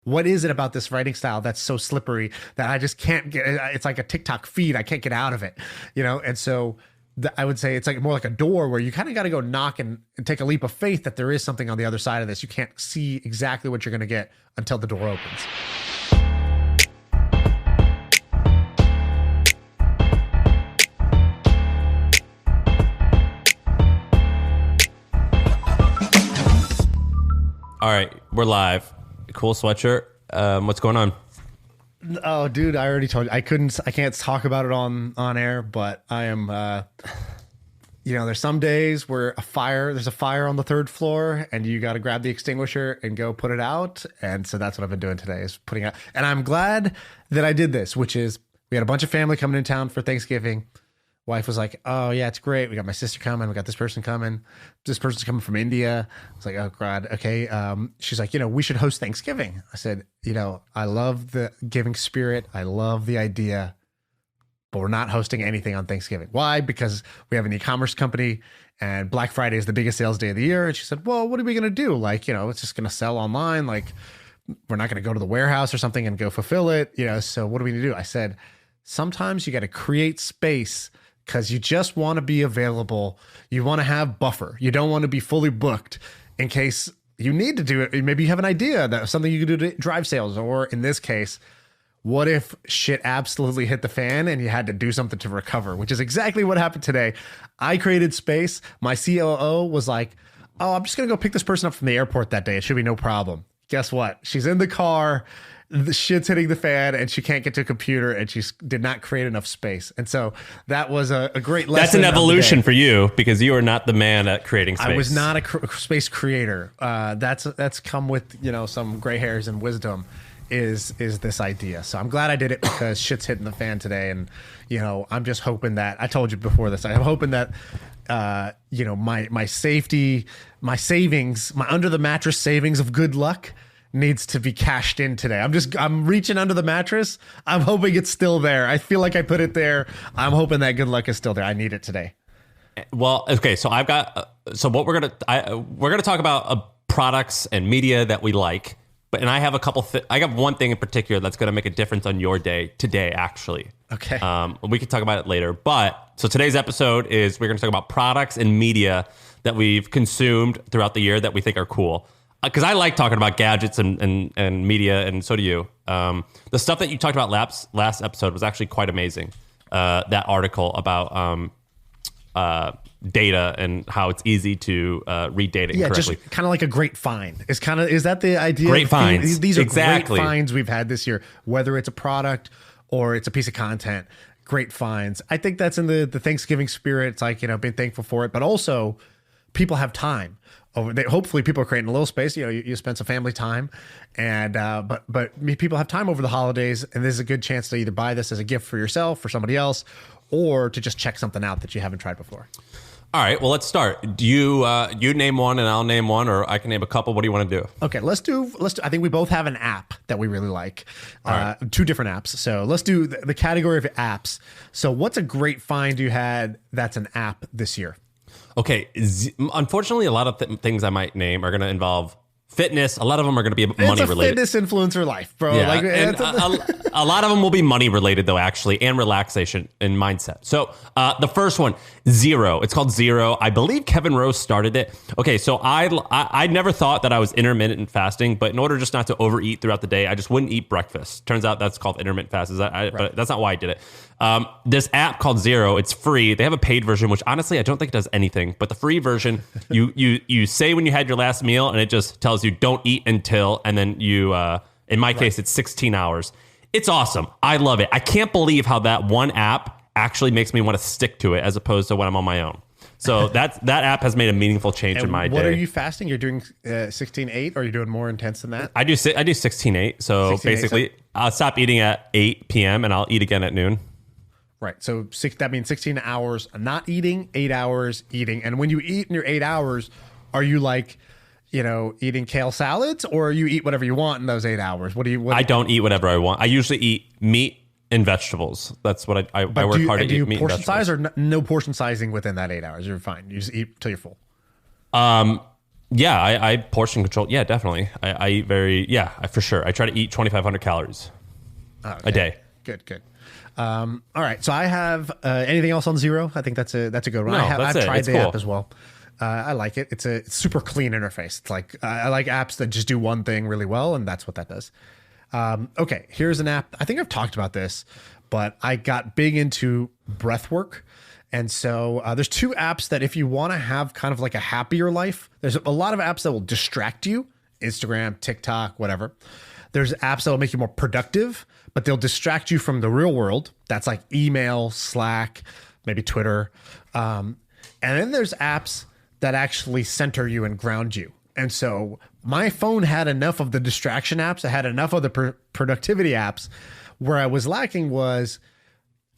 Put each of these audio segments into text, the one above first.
What is it about this writing style that's so slippery that I just can't get? It's like a TikTok feed. I can't get out of it, And so I would say it's like more like a door where you kind of got to go knock and take a leap of faith that there is something on the other side of this. You can't see exactly what you're going to get until the door opens. All right, we're live. Cool sweatshirt. What's going on? Oh, dude, I already told you I can't talk about it on air, but I am, there's some days where there's a fire on the third floor and you got to grab the extinguisher and go put it out. And so that's what I've been doing today, is putting out. And I'm glad that I did this, which is we had a bunch of family coming in town for Thanksgiving. Wife was like, oh yeah, it's great. We got my sister coming. We got this person coming. This person's coming from India. I was like, oh God. Okay. She's like, we should host Thanksgiving. I said, I love the giving spirit. I love the idea, but we're not hosting anything on Thanksgiving. Why? Because we have an e-commerce company and Black Friday is the biggest sales day of the year. And she said, well, what are we going to do? Like, it's just going to sell online. Like, we're not going to go to the warehouse or something and go fulfill it. So what do we need to do? I said, sometimes you got to create space, because you just want to be available. You want to have buffer. You don't want to be fully booked in case you need to do it. Maybe you have an idea that something you could do to drive sales. Or in this case, what if shit absolutely hit the fan and you had to do something to recover, which is exactly what happened today. I created space. My COO was like, oh, I'm just going to go pick this person up from the airport that day. It should be no problem. Guess what? She's in the car. The shit's hitting the fan and she can't get to a computer and she did not create enough space. And so that was a great lesson. That's an evolution for you, because you are not the man at creating space. I was not a space creator. That's come with, some gray hairs and wisdom is this idea. So I'm glad I did it, because shit's hitting the fan today. And, I'm just hoping that, I told you before this, I'm hoping that, my safety, my savings, my under the mattress savings of good luck needs to be cashed in today. I'm reaching under the mattress. I'm hoping it's still there. I feel like I put it there. I'm hoping that good luck is still there. I need it today. Well, okay. So what we're going to talk about products and media that we like, and I have I got one thing in particular that's going to make a difference on your day today, actually. Okay. We can talk about it later, so today's episode is, we're going to talk about products and media that we've consumed throughout the year that we think are cool. Because I like talking about gadgets and media, and so do you. The stuff that you talked about last episode was actually quite amazing. That article about data and how it's easy to read data incorrectly. Just kind of like a great find. Is that the idea? Great finds. These are exactly great finds we've had this year, whether it's a product or it's a piece of content. Great finds. I think that's in the Thanksgiving spirit. It's like, being thankful for it, but also people have time. Hopefully people are creating a little space. You spend some family time, and but people have time over the holidays, and this is a good chance to either buy this as a gift for yourself, for somebody else, or to just check something out that you haven't tried before. All right, well, let's start. Do you name one and I'll name one, or I can name a couple? What do you want to do? Okay, let's do. I think we both have an app that we really like. Right. Two different apps. So let's do the category of apps. So what's a great find you had that's an app this year? Okay, unfortunately, a lot of things I might name are going to involve fitness. A lot of them are going to be money related. It's a fitness influencer life, bro. Yeah, a lot of them will be money related, though, actually, and relaxation and mindset. So the first one, Zero. It's called Zero. I believe Kevin Rose started it. Okay, so I never thought that I was intermittent fasting, but in order just not to overeat throughout the day, I just wouldn't eat breakfast. Turns out that's called intermittent fast. But that's not why I did it. This app called Zero, it's free. They have a paid version, which honestly I don't think does anything. But the free version, you say when you had your last meal, and it just tells you don't eat until, and then you, in my case, it's 16 hours. It's awesome. I love it. I can't believe how that one app actually makes me want to stick to it as opposed to when I'm on my own. So that app has made a meaningful change in my day. What are you fasting? You're doing 16-8, or are you doing more intense than that? I do 16-8. So 16-8, basically, I'll stop eating at 8 p.m. and I'll eat again at noon. Right. So that means 16 hours not eating, 8 hours eating. And when you eat in your 8 hours, are you like, eating kale salads, or you eat whatever you want in those 8 hours? I don't eat whatever I want. I usually eat meat and vegetables. That's what I work hard to eat. Do you portion size, or no portion sizing within that 8 hours? You're fine. You just eat till you're full. Yeah, I portion control. Yeah, definitely. I eat for sure. I try to eat 2,500 calories a day. Good. All right. So I have anything else on zero? I think that's a good one. No, I've tried it's the cool. app as well. I like it. It's a super clean interface. It's like I like apps that just do one thing really well, and that's what that does. Okay, here's an app. I think I've talked about this, but I got big into breath work. And so there's two apps that if you want to have kind of like a happier life, there's a lot of apps that will distract you, Instagram, TikTok, whatever. There's apps that will make you more productive, but they'll distract you from the real world. That's like email, Slack, maybe Twitter. And then there's apps that actually center you and ground you. And so my phone had enough of the distraction apps. I had enough of the productivity apps. Where I was lacking was,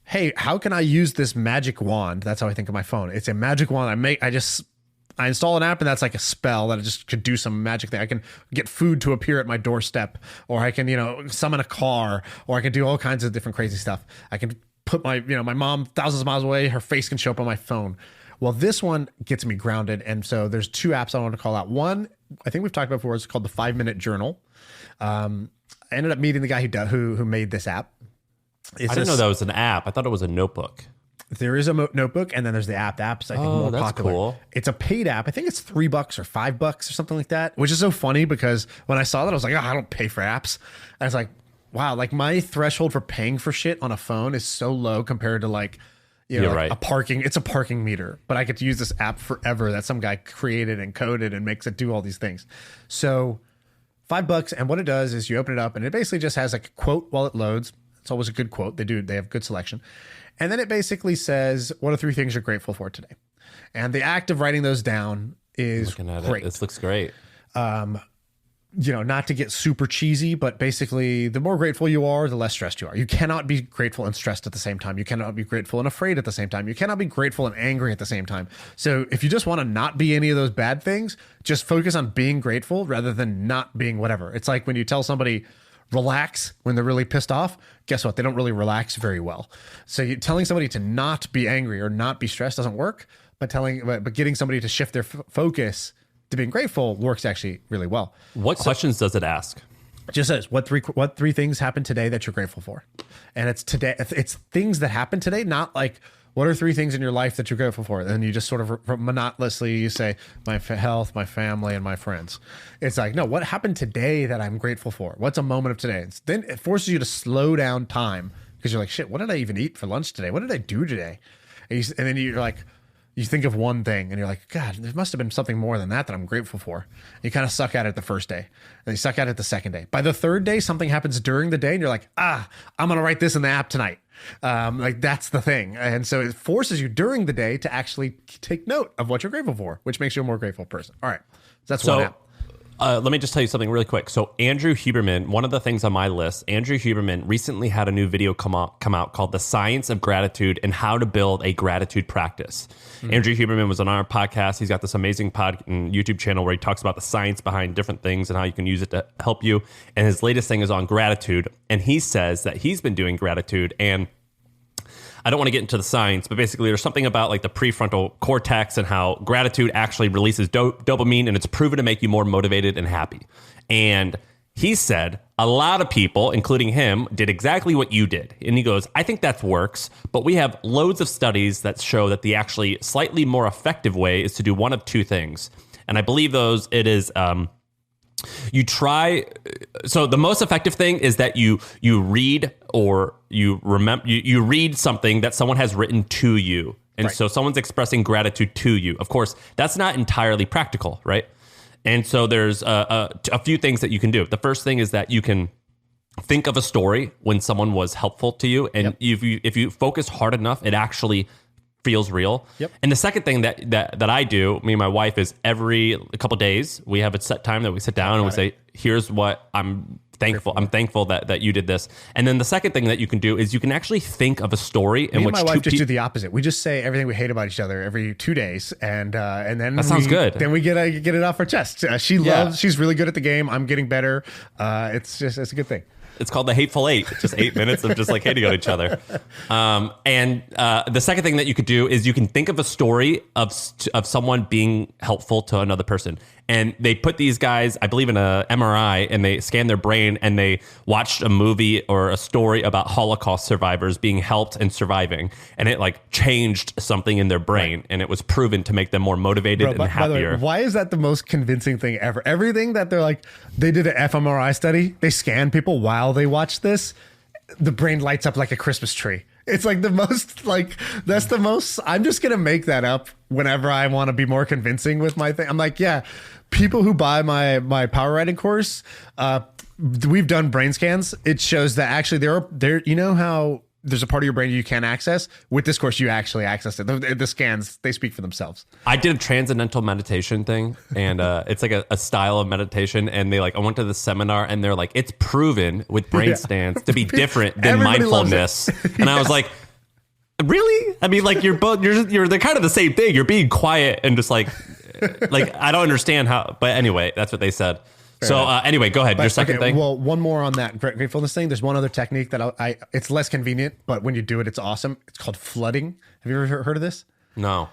hey, how can I use this magic wand? That's how I think of my phone. It's a magic wand. I install an app and that's like a spell that I just could do some magic thing. I can get food to appear at my doorstep, or I can, summon a car, or I can do all kinds of different crazy stuff. I can put my mom thousands of miles away, her face can show up on my phone. Well, this one gets me grounded. And so there's two apps I want to call out. One, I think we've talked about before, it's called the 5-Minute Journal. I ended up meeting the guy who made this app. I didn't know that was an app. I thought it was a notebook. There is a notebook, and then there's the app. The app's, I think, more that's popular. Cool. It's a paid app. I think it's $3 or $5 or something like that, which is so funny because when I saw that, I was like, I don't pay for apps. I was like, wow, like my threshold for paying for shit on a phone is so low compared to like, right. It's a parking meter, but I get to use this app forever that some guy created and coded and makes it do all these things. So $5, and what it does is you open it up and it basically just has like a quote while it loads. It's always a good quote. They have good selection. And then it basically says, what are 3 things you're grateful for today? And the act of writing those down is great. This looks great. Not to get super cheesy, but basically the more grateful you are, the less stressed you are. You cannot be grateful and stressed at the same time. You cannot be grateful and afraid at the same time. You cannot be grateful and angry at the same time. So if you just want to not be any of those bad things, just focus on being grateful rather than not being whatever. It's like when you tell somebody, relax when they're really pissed off, guess what? They don't really relax very well. So telling somebody to not be angry or not be stressed doesn't work, but getting somebody to shift their focus to being grateful works actually really well. What questions does it ask? It just says, what three things happened today that you're grateful for? And it's things that happen today, not like, what are 3 things in your life that you're grateful for? And you just sort of monotonously you say, my health, my family, and my friends. It's like, no, what happened today that I'm grateful for? What's a moment of today? Then it forces you to slow down time because you're like, shit, what did I even eat for lunch today? What did I do today? And then you're like, you think of one thing and you're like, God, there must have been something more than that I'm grateful for. And you kind of suck at it the first day and you suck at it the second day. By the third day, something happens during the day and you're like, I'm going to write this in the app tonight. Like that's the thing. And so it forces you during the day to actually take note of what you're grateful for, which makes you a more grateful person. All right. That's one app. Let me just tell you something really quick. So Andrew Huberman, one of the things on my list, Andrew Huberman recently had a new video come out called The Science of Gratitude and How to Build a Gratitude Practice. Mm-hmm. Andrew Huberman was on our podcast. He's got this amazing YouTube channel where he talks about the science behind different things and how you can use it to help you. And his latest thing is on gratitude. And he says that he's been doing gratitude, and I don't want to get into the science, but basically there's something about like the prefrontal cortex and how gratitude actually releases dopamine, and it's proven to make you more motivated and happy. And he said a lot of people, including him, did exactly what you did. And he goes, I think that works, but we have loads of studies that show that the actually slightly more effective way is to do one of 2 things. And I believe it is you try. So the most effective thing is that you read or you remember, you read something that someone has written to you. And right. So someone's expressing gratitude to you. Of course, that's not entirely practical, right? And so there's a few things that you can do. The first thing is that you can think of a story when someone was helpful to you. And if you focus hard enough, it actually feels real. Yep. And the second thing that I do, me and my wife, is every couple of days, we have a set time that we sit down and we say, here's what I'm thankful. I'm thankful that you did this. And then the second thing that you can do is you can actually think of a story in which my wife just do the opposite. We just say everything we hate about each other every 2 days, and then that sounds good. Then we get it off our chest. She's really good at the game. I'm getting better. It's a good thing. It's called the Hateful Eight. It's just 8 minutes of just like hating on each other. And the second thing that you could do is you can think of a story of someone being helpful to another person. And they put these guys, I believe, in a MRI, and they scanned their brain, and they watched a movie or a story about Holocaust survivors being helped and surviving. And it like changed something in their brain, and it was proven to make them more motivated and happier. By the way, why is that the most convincing thing ever? Everything that they're like, they did an fMRI study, they scan people while they watch this, the brain lights up like a Christmas tree. It's like the most, like, that's the most, I'm just going to make that up whenever I want to be more convincing with my thing. I'm like, yeah, people who buy my power writing course, we've done brain scans. It shows that actually there, you know how there's a part of your brain you can't access? With this course, you actually access it. The scans, they speak for themselves. I did a transcendental meditation thing, and it's like a style of meditation. And I went to the seminar, and they're like, it's proven with brain scans to be different than Everybody mindfulness. And I was like, really? I mean, like they're kind of the same thing. You're being quiet and just like I don't understand how. But anyway, that's what they said. So anyway, go ahead. Your second thing. Well, one more on that gratefulness thing. There's one other technique that it's less convenient, but when you do it, it's awesome. It's called flooding. Have you ever heard of this? No. All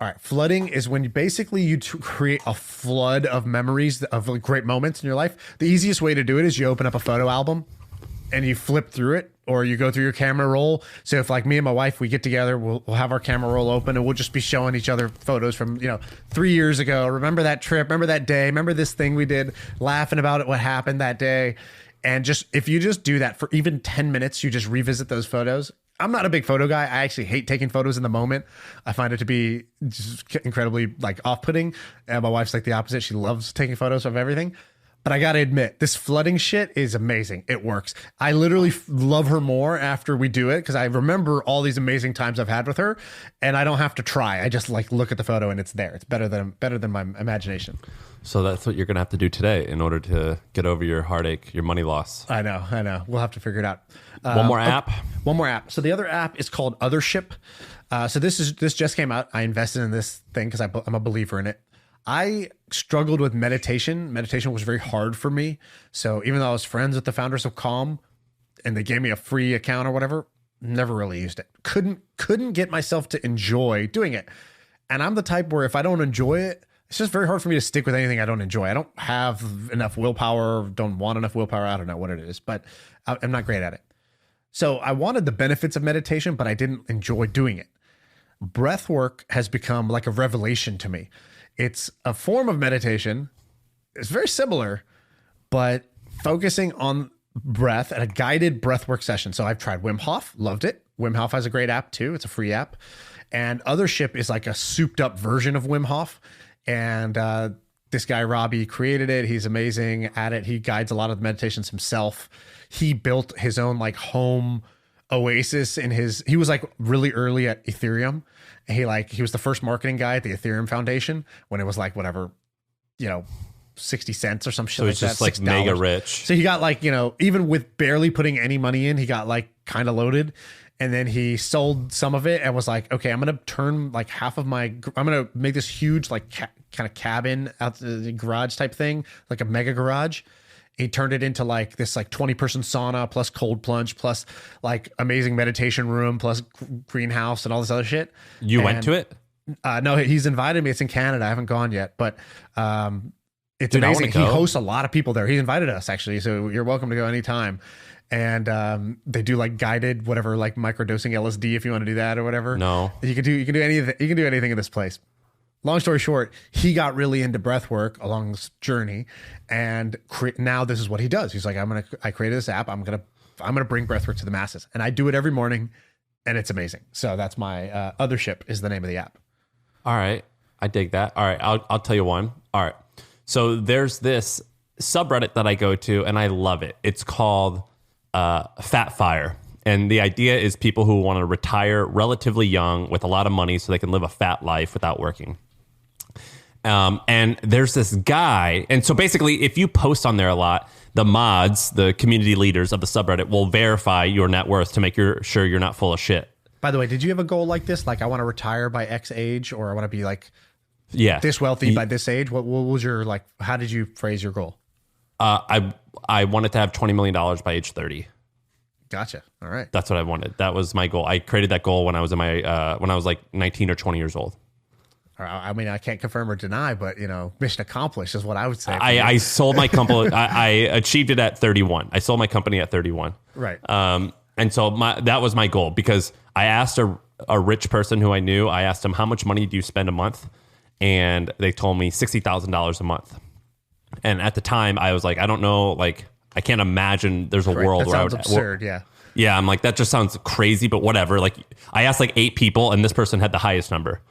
right. Flooding is when you create a flood of memories of great moments in your life. The easiest way to do it is you open up a photo album and you flip through it, or you go through your camera roll. So if like me and my wife, we get together, we'll have our camera roll open, and we'll just be showing each other photos from, 3 years ago. Remember that trip? Remember that day? Remember this thing we did? Laughing about it, what happened that day. And if you just do that for even 10 minutes, you just revisit those photos. I'm not a big photo guy. I actually hate taking photos in the moment. I find it to be just incredibly off-putting. And my wife's like the opposite. She loves taking photos of everything. But I got to admit, this flooding shit is amazing. It works. I literally love her more after we do it, because I remember all these amazing times I've had with her, and I don't have to try. I just look at the photo and it's there. It's better than my imagination. So that's what you're going to have to do today in order to get over your heartache, your money loss. I know. We'll have to figure it out. One more app. One more app. So the other app is called Othership. So this just came out. I invested in this thing because I'm a believer in it. I struggled with meditation. Meditation was very hard for me. So even though I was friends with the founders of Calm and they gave me a free account or whatever, never really used it. Couldn't get myself to enjoy doing it. And I'm the type where if I don't enjoy it, it's just very hard for me to stick with anything I don't enjoy. I don't have enough willpower, don't want enough willpower. I don't know what it is, but I'm not great at it. So I wanted the benefits of meditation, but I didn't enjoy doing it. Breath work has become like a revelation to me. It's a form of meditation. It's very similar, but focusing on breath at a guided breathwork session. So I've tried Wim Hof, loved it. Wim Hof has a great app too. It's a free app. And Othership is like a souped up version of Wim Hof. And this guy, Robbie, created it. He's amazing at it. He guides a lot of the meditations himself. He built his own home oasis he was really early at Ethereum. He was the first marketing guy at the Ethereum Foundation when it was whatever, 60 cents or some shit. So he's just $6. mega rich. So he got even with barely putting any money in, he got kind of loaded. And then he sold some of it and was like, okay, I'm going to turn half of I'm going to make this huge kind of cabin out the garage type thing, like a mega garage. He turned it into this 20-person sauna plus cold plunge plus amazing meditation room plus greenhouse and all this other shit. You went to it? No, he's invited me. It's in Canada. I haven't gone yet, but it's Dude, amazing. He hosts a lot of people there. He invited us actually, so you're welcome to go anytime. And they do guided whatever microdosing LSD if you want to do that or whatever. No, you can do anything. You can do anything in this place. Long story short, he got really into breath work along this journey, and now this is what he does. He's like, I created this app. I'm gonna bring breath work to the masses, and I do it every morning, and it's amazing. So that's my Othership is the name of the app. All right, I dig that. All right, I'll tell you one. All right, so there's this subreddit that I go to, and I love it. It's called fatFIRE. And the idea is people who want to retire relatively young with a lot of money so they can live a fat life without working. And there's this guy. And so basically, if you post on there a lot, the mods, the community leaders of the subreddit will verify your net worth to make sure you're not full of shit. By the way, did you have a goal like this? I want to retire by X age, or I want to be this wealthy by this age? What was your, how did you phrase your goal? I wanted to have $20 million by age 30. Gotcha. All right. That's what I wanted. That was my goal. I created that goal when I was in my, when I was 19 or 20 years old. I mean, I can't confirm or deny, but mission accomplished is what I would say. I sold my company. I achieved it at 31. I sold my company at 31. Right. And so that was my goal, because I asked a rich person who I knew, I asked him, how much money do you spend a month? And they told me $60,000 a month. And at the time I was like, I don't know, like, I can't imagine there's a world where I would. Absurd. Yeah. Yeah. I'm like, that just sounds crazy, but whatever. Like, I asked like 8 people and this person had the highest number.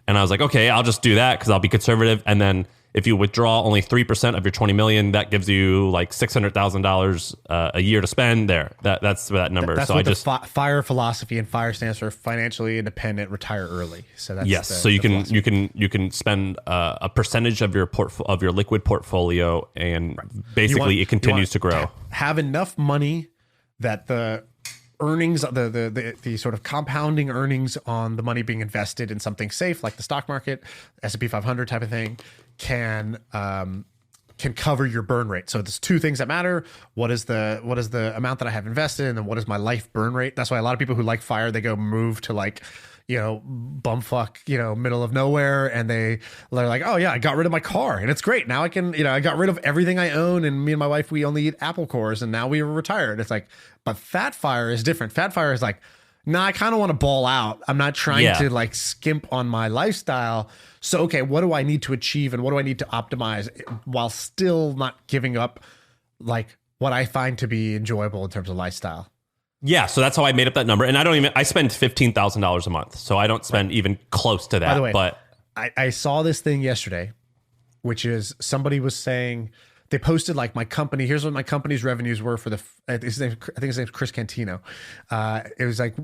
And I was like, okay, I'll just do that because I'll be conservative. And then if you withdraw only 3% of your 20 million, that gives you like $600,000 a year to spend there. That's that number. That's so what I just FIRE philosophy, and FIRE stands for financially independent, retire early. So that's yes. So you can spend a percentage of your liquid portfolio, and basically it continues to grow. Have enough money that the earnings, the sort of compounding earnings on the money being invested in something safe like the stock market, S&P 500 type of thing, can cover your burn rate. So there's 2 things that matter. What is the amount that I have invested in, and what is my life burn rate? That's why a lot of people who like FIRE, they go move to like, bumfuck, middle of nowhere. And they're like, oh yeah, I got rid of my car and it's great. Now I can, I got rid of everything I own, and me and my wife, we only eat apple cores, and now we are retired. It's like, but fatFIRE is different. fatFIRE is like, nah, I kind of want to ball out. I'm not trying to like skimp on my lifestyle. So, okay, what do I need to achieve and what do I need to optimize while still not giving up like what I find to be enjoyable in terms of lifestyle? Yeah, so that's how I made up that number. And I spend $15,000 a month. So I don't spend even close to that. By the way, but I saw this thing yesterday, which is somebody was saying, they posted like, my company, here's what my company's revenues were for I think his name's Chris Cantino. It was like,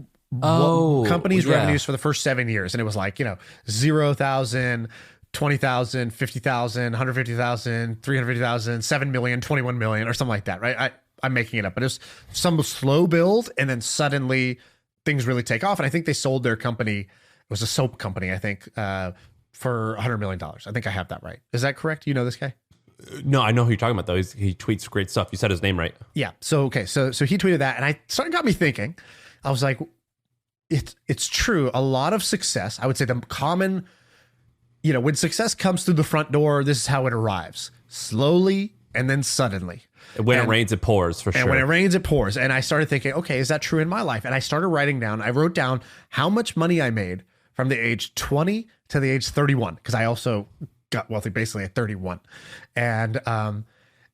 company's revenues for the first 7 years. And it was like, 0,000, 20,000, 50,000, 150,000, 350,000, 7 million, 21 million, or something like that. Right. I'm making it up, but it was some slow build, and then suddenly things really take off. And I think they sold their company. It was a soap company, I think, for $100 million. I think I have that right. Is that correct? You know this guy? No, I know who you're talking about though. He tweets great stuff. You said his name right. Yeah. So, okay. So he tweeted that, and it got me thinking. I was like, it's true. A lot of success, I would say the common, when success comes through the front door, this is how it arrives: slowly and then suddenly. When it rains, it pours, for sure. And when it rains, it pours. And I started thinking, okay, is that true in my life? And I started I wrote down how much money I made from the age 20 to the age 31, because I also got wealthy basically at 31. And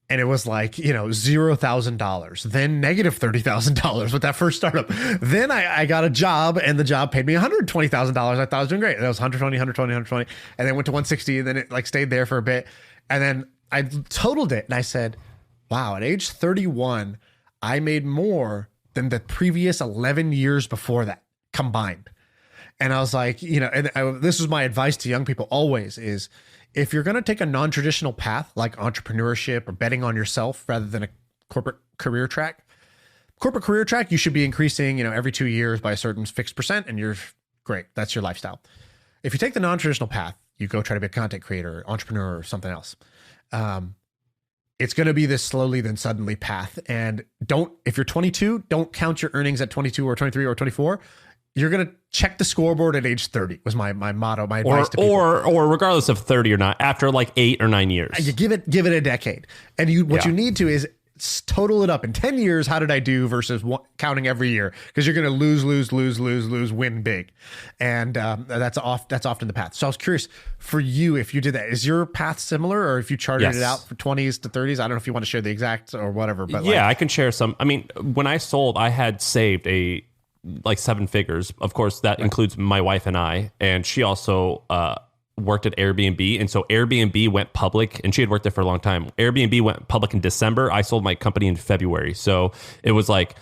it was like, $0,000, then negative $30,000 with that first startup. Then I got a job, and the job paid me $120,000. I thought I was doing great. That was 120, and then went to 160, and then it like stayed there for a bit. And then I totaled it, and I said, wow, at age 31, I made more than the previous 11 years before that combined. And I was like, this was my advice to young people always is, if you're going to take a non-traditional path like entrepreneurship or betting on yourself rather than a corporate career track, you should be increasing, every 2 years by a certain fixed percent, and you're great. That's your lifestyle. If you take the non-traditional path, you go try to be a content creator, entrepreneur, or something else. It's going to be this slowly then suddenly path. And if you're 22, don't count your earnings at 22 or 23 or 24. You're going to check the scoreboard at age 30 was my motto, my advice to people. Or regardless of 30 or not, after like 8 or 9 years. You give it a decade. And you need to is total it up in 10 years. How did I do versus counting every year? Because you're going to lose, win big. And that's often the path. So I was curious for you, if you did that, is your path similar, or if you charted it out for 20s to 30s? I don't know if you want to share the exact or whatever, but I can share some. I mean, when I sold, I had saved like 7 figures. Of course, that includes my wife and I, and she also worked at Airbnb. And so Airbnb went public, and she had worked there for a long time. Airbnb went public in December. I sold my company in February. So it was like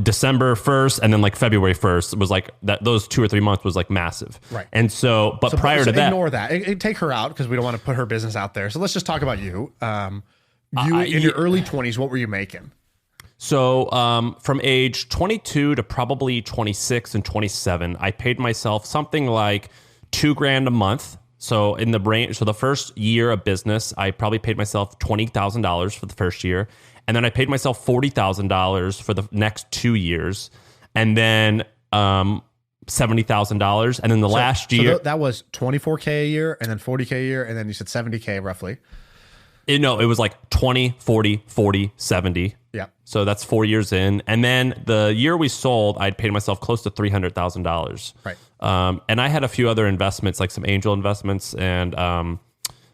December 1st, and then like February 1st was like that. Those 2 or 3 months was like massive. Right. And so, but prior to that, ignore that. Take her out because we don't want to put her business out there. So let's just talk about you. In your early 20s, what were you making? So from age 22 to probably 26 and 27, I paid myself something like $2,000 a month. So in the range, so the first year of business, I probably paid myself $20,000 for the first year. And then I paid myself $40,000 for the next 2 years. And then $70,000. And then the last year, that was 24K a year, and then 40K a year, and then you said 70K roughly. it was like 20, 40, 40, 70. Yeah. So that's 4 years in. And then the year we sold, I'd paid myself close to $300,000. Right. And I had a few other investments, like some angel investments and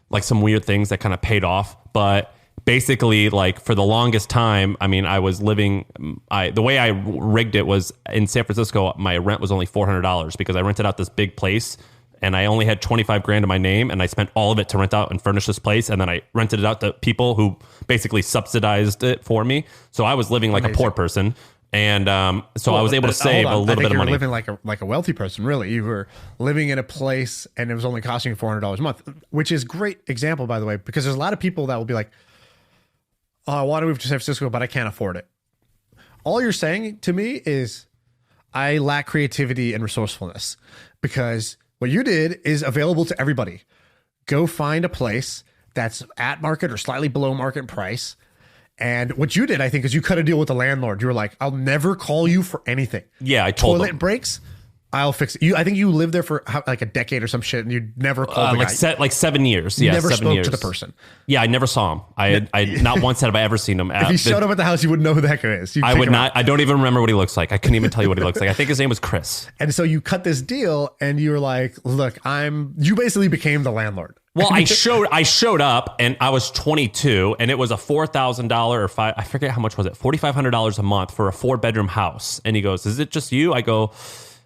like some weird things that kind of paid off. But basically, like for the longest time, I mean, I was living, the way I rigged it was in San Francisco, my rent was only $400 because I rented out this big place and I only had 25 grand in my name and I spent all of it to rent out and furnish this place. And then I rented it out to people who basically subsidized it for me. So I was living like a poor person. And so I was able to save a little bit of money. You were living like a wealthy person, really. You were living in a place and it was only costing you $400 a month, which is a great example, by the way, because there's a lot of people that will be like, oh, I want to move to San Francisco, but I can't afford it. All you're saying to me is I lack creativity and resourcefulness, because what you did is available to everybody. Go find a place that's at market or slightly below market price. And what you did, I think, is you cut a deal with the landlord. You were like, I'll never call you for anything. Yeah, I told Toilet them. breaks, I'll fix it. I think you lived there for like a decade or some shit, and you never called the guy. Like 7 years. You Yeah, never 7 spoke years. to the person. Yeah, I never saw him. I not once have I ever seen him. If he showed up at the house, you wouldn't know who the heck it is. I would not. I don't even remember what he looks like. I couldn't even tell you what he looks like. I think his name was Chris. And so you cut this deal, and you were like, "Look, you basically became the landlord." Well, I showed up and I was 22 and it was a $4,000 or I forget how much was it, $4,500 a month for a 4-bedroom house. And he goes, "Is it just you?" I go,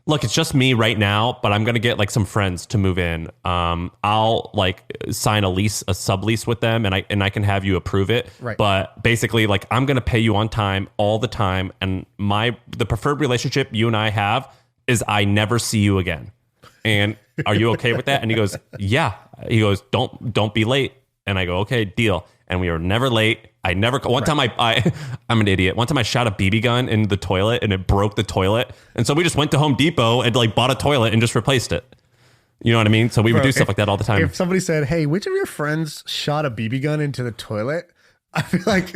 "Look, it's just me right now, but I'm going to get like some friends to move in. I'll like sign a sublease with them and I can have you approve it." Right. But basically like I'm going to pay you on time all the time. And the preferred relationship you and I have is I never see you again. And are you okay with that? And he goes, "Yeah." He goes, don't be late. And I go, "Okay, deal." And we were never late. One time I'm an idiot. One time I shot a BB gun in the toilet and it broke the toilet. And so we just went to Home Depot and like bought a toilet and just replaced it. You know what I mean? So we would do stuff like that all the time. If somebody said, "Hey, which of your friends shot a BB gun into the toilet?" I'd be like,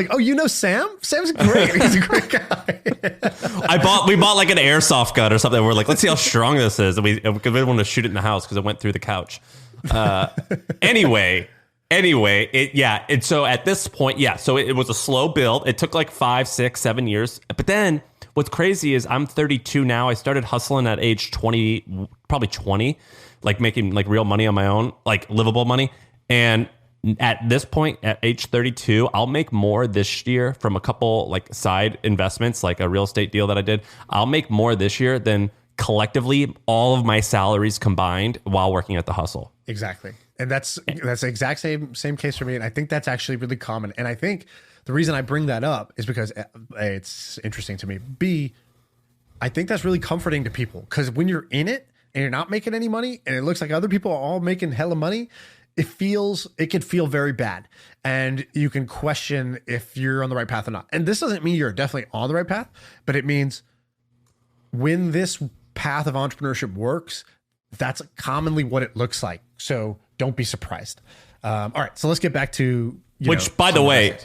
"Oh, you know Sam? Sam's great. He's a great guy." We bought like an airsoft gun or something. We're like, let's see how strong this is. And we didn't want to shoot it in the house because it went through the couch. Anyway, and so at this point, so it was a slow build. It took like 5, 6, 7 years. But then what's crazy is I'm 32 now. I started hustling at age 20, probably 20, like making like real money on my own, like livable money. And at this point, at age 32, I'll make more this year from a couple like side investments, like a real estate deal that I did. I'll make more this year than collectively all of my salaries combined while working at the hustle. Exactly. And that's the exact same case for me. And I think that's actually really common. And I think the reason I bring that up is because A, it's interesting to me. B, I think that's really comforting to people, because when you're in it and you're not making any money and it looks like other people are all making hella money, it can feel very bad. And you can question if you're on the right path or not. And this doesn't mean you're definitely on the right path, but it means when this path of entrepreneurship works, that's commonly what it looks like. So don't be surprised. All right, so let's get back to by the way,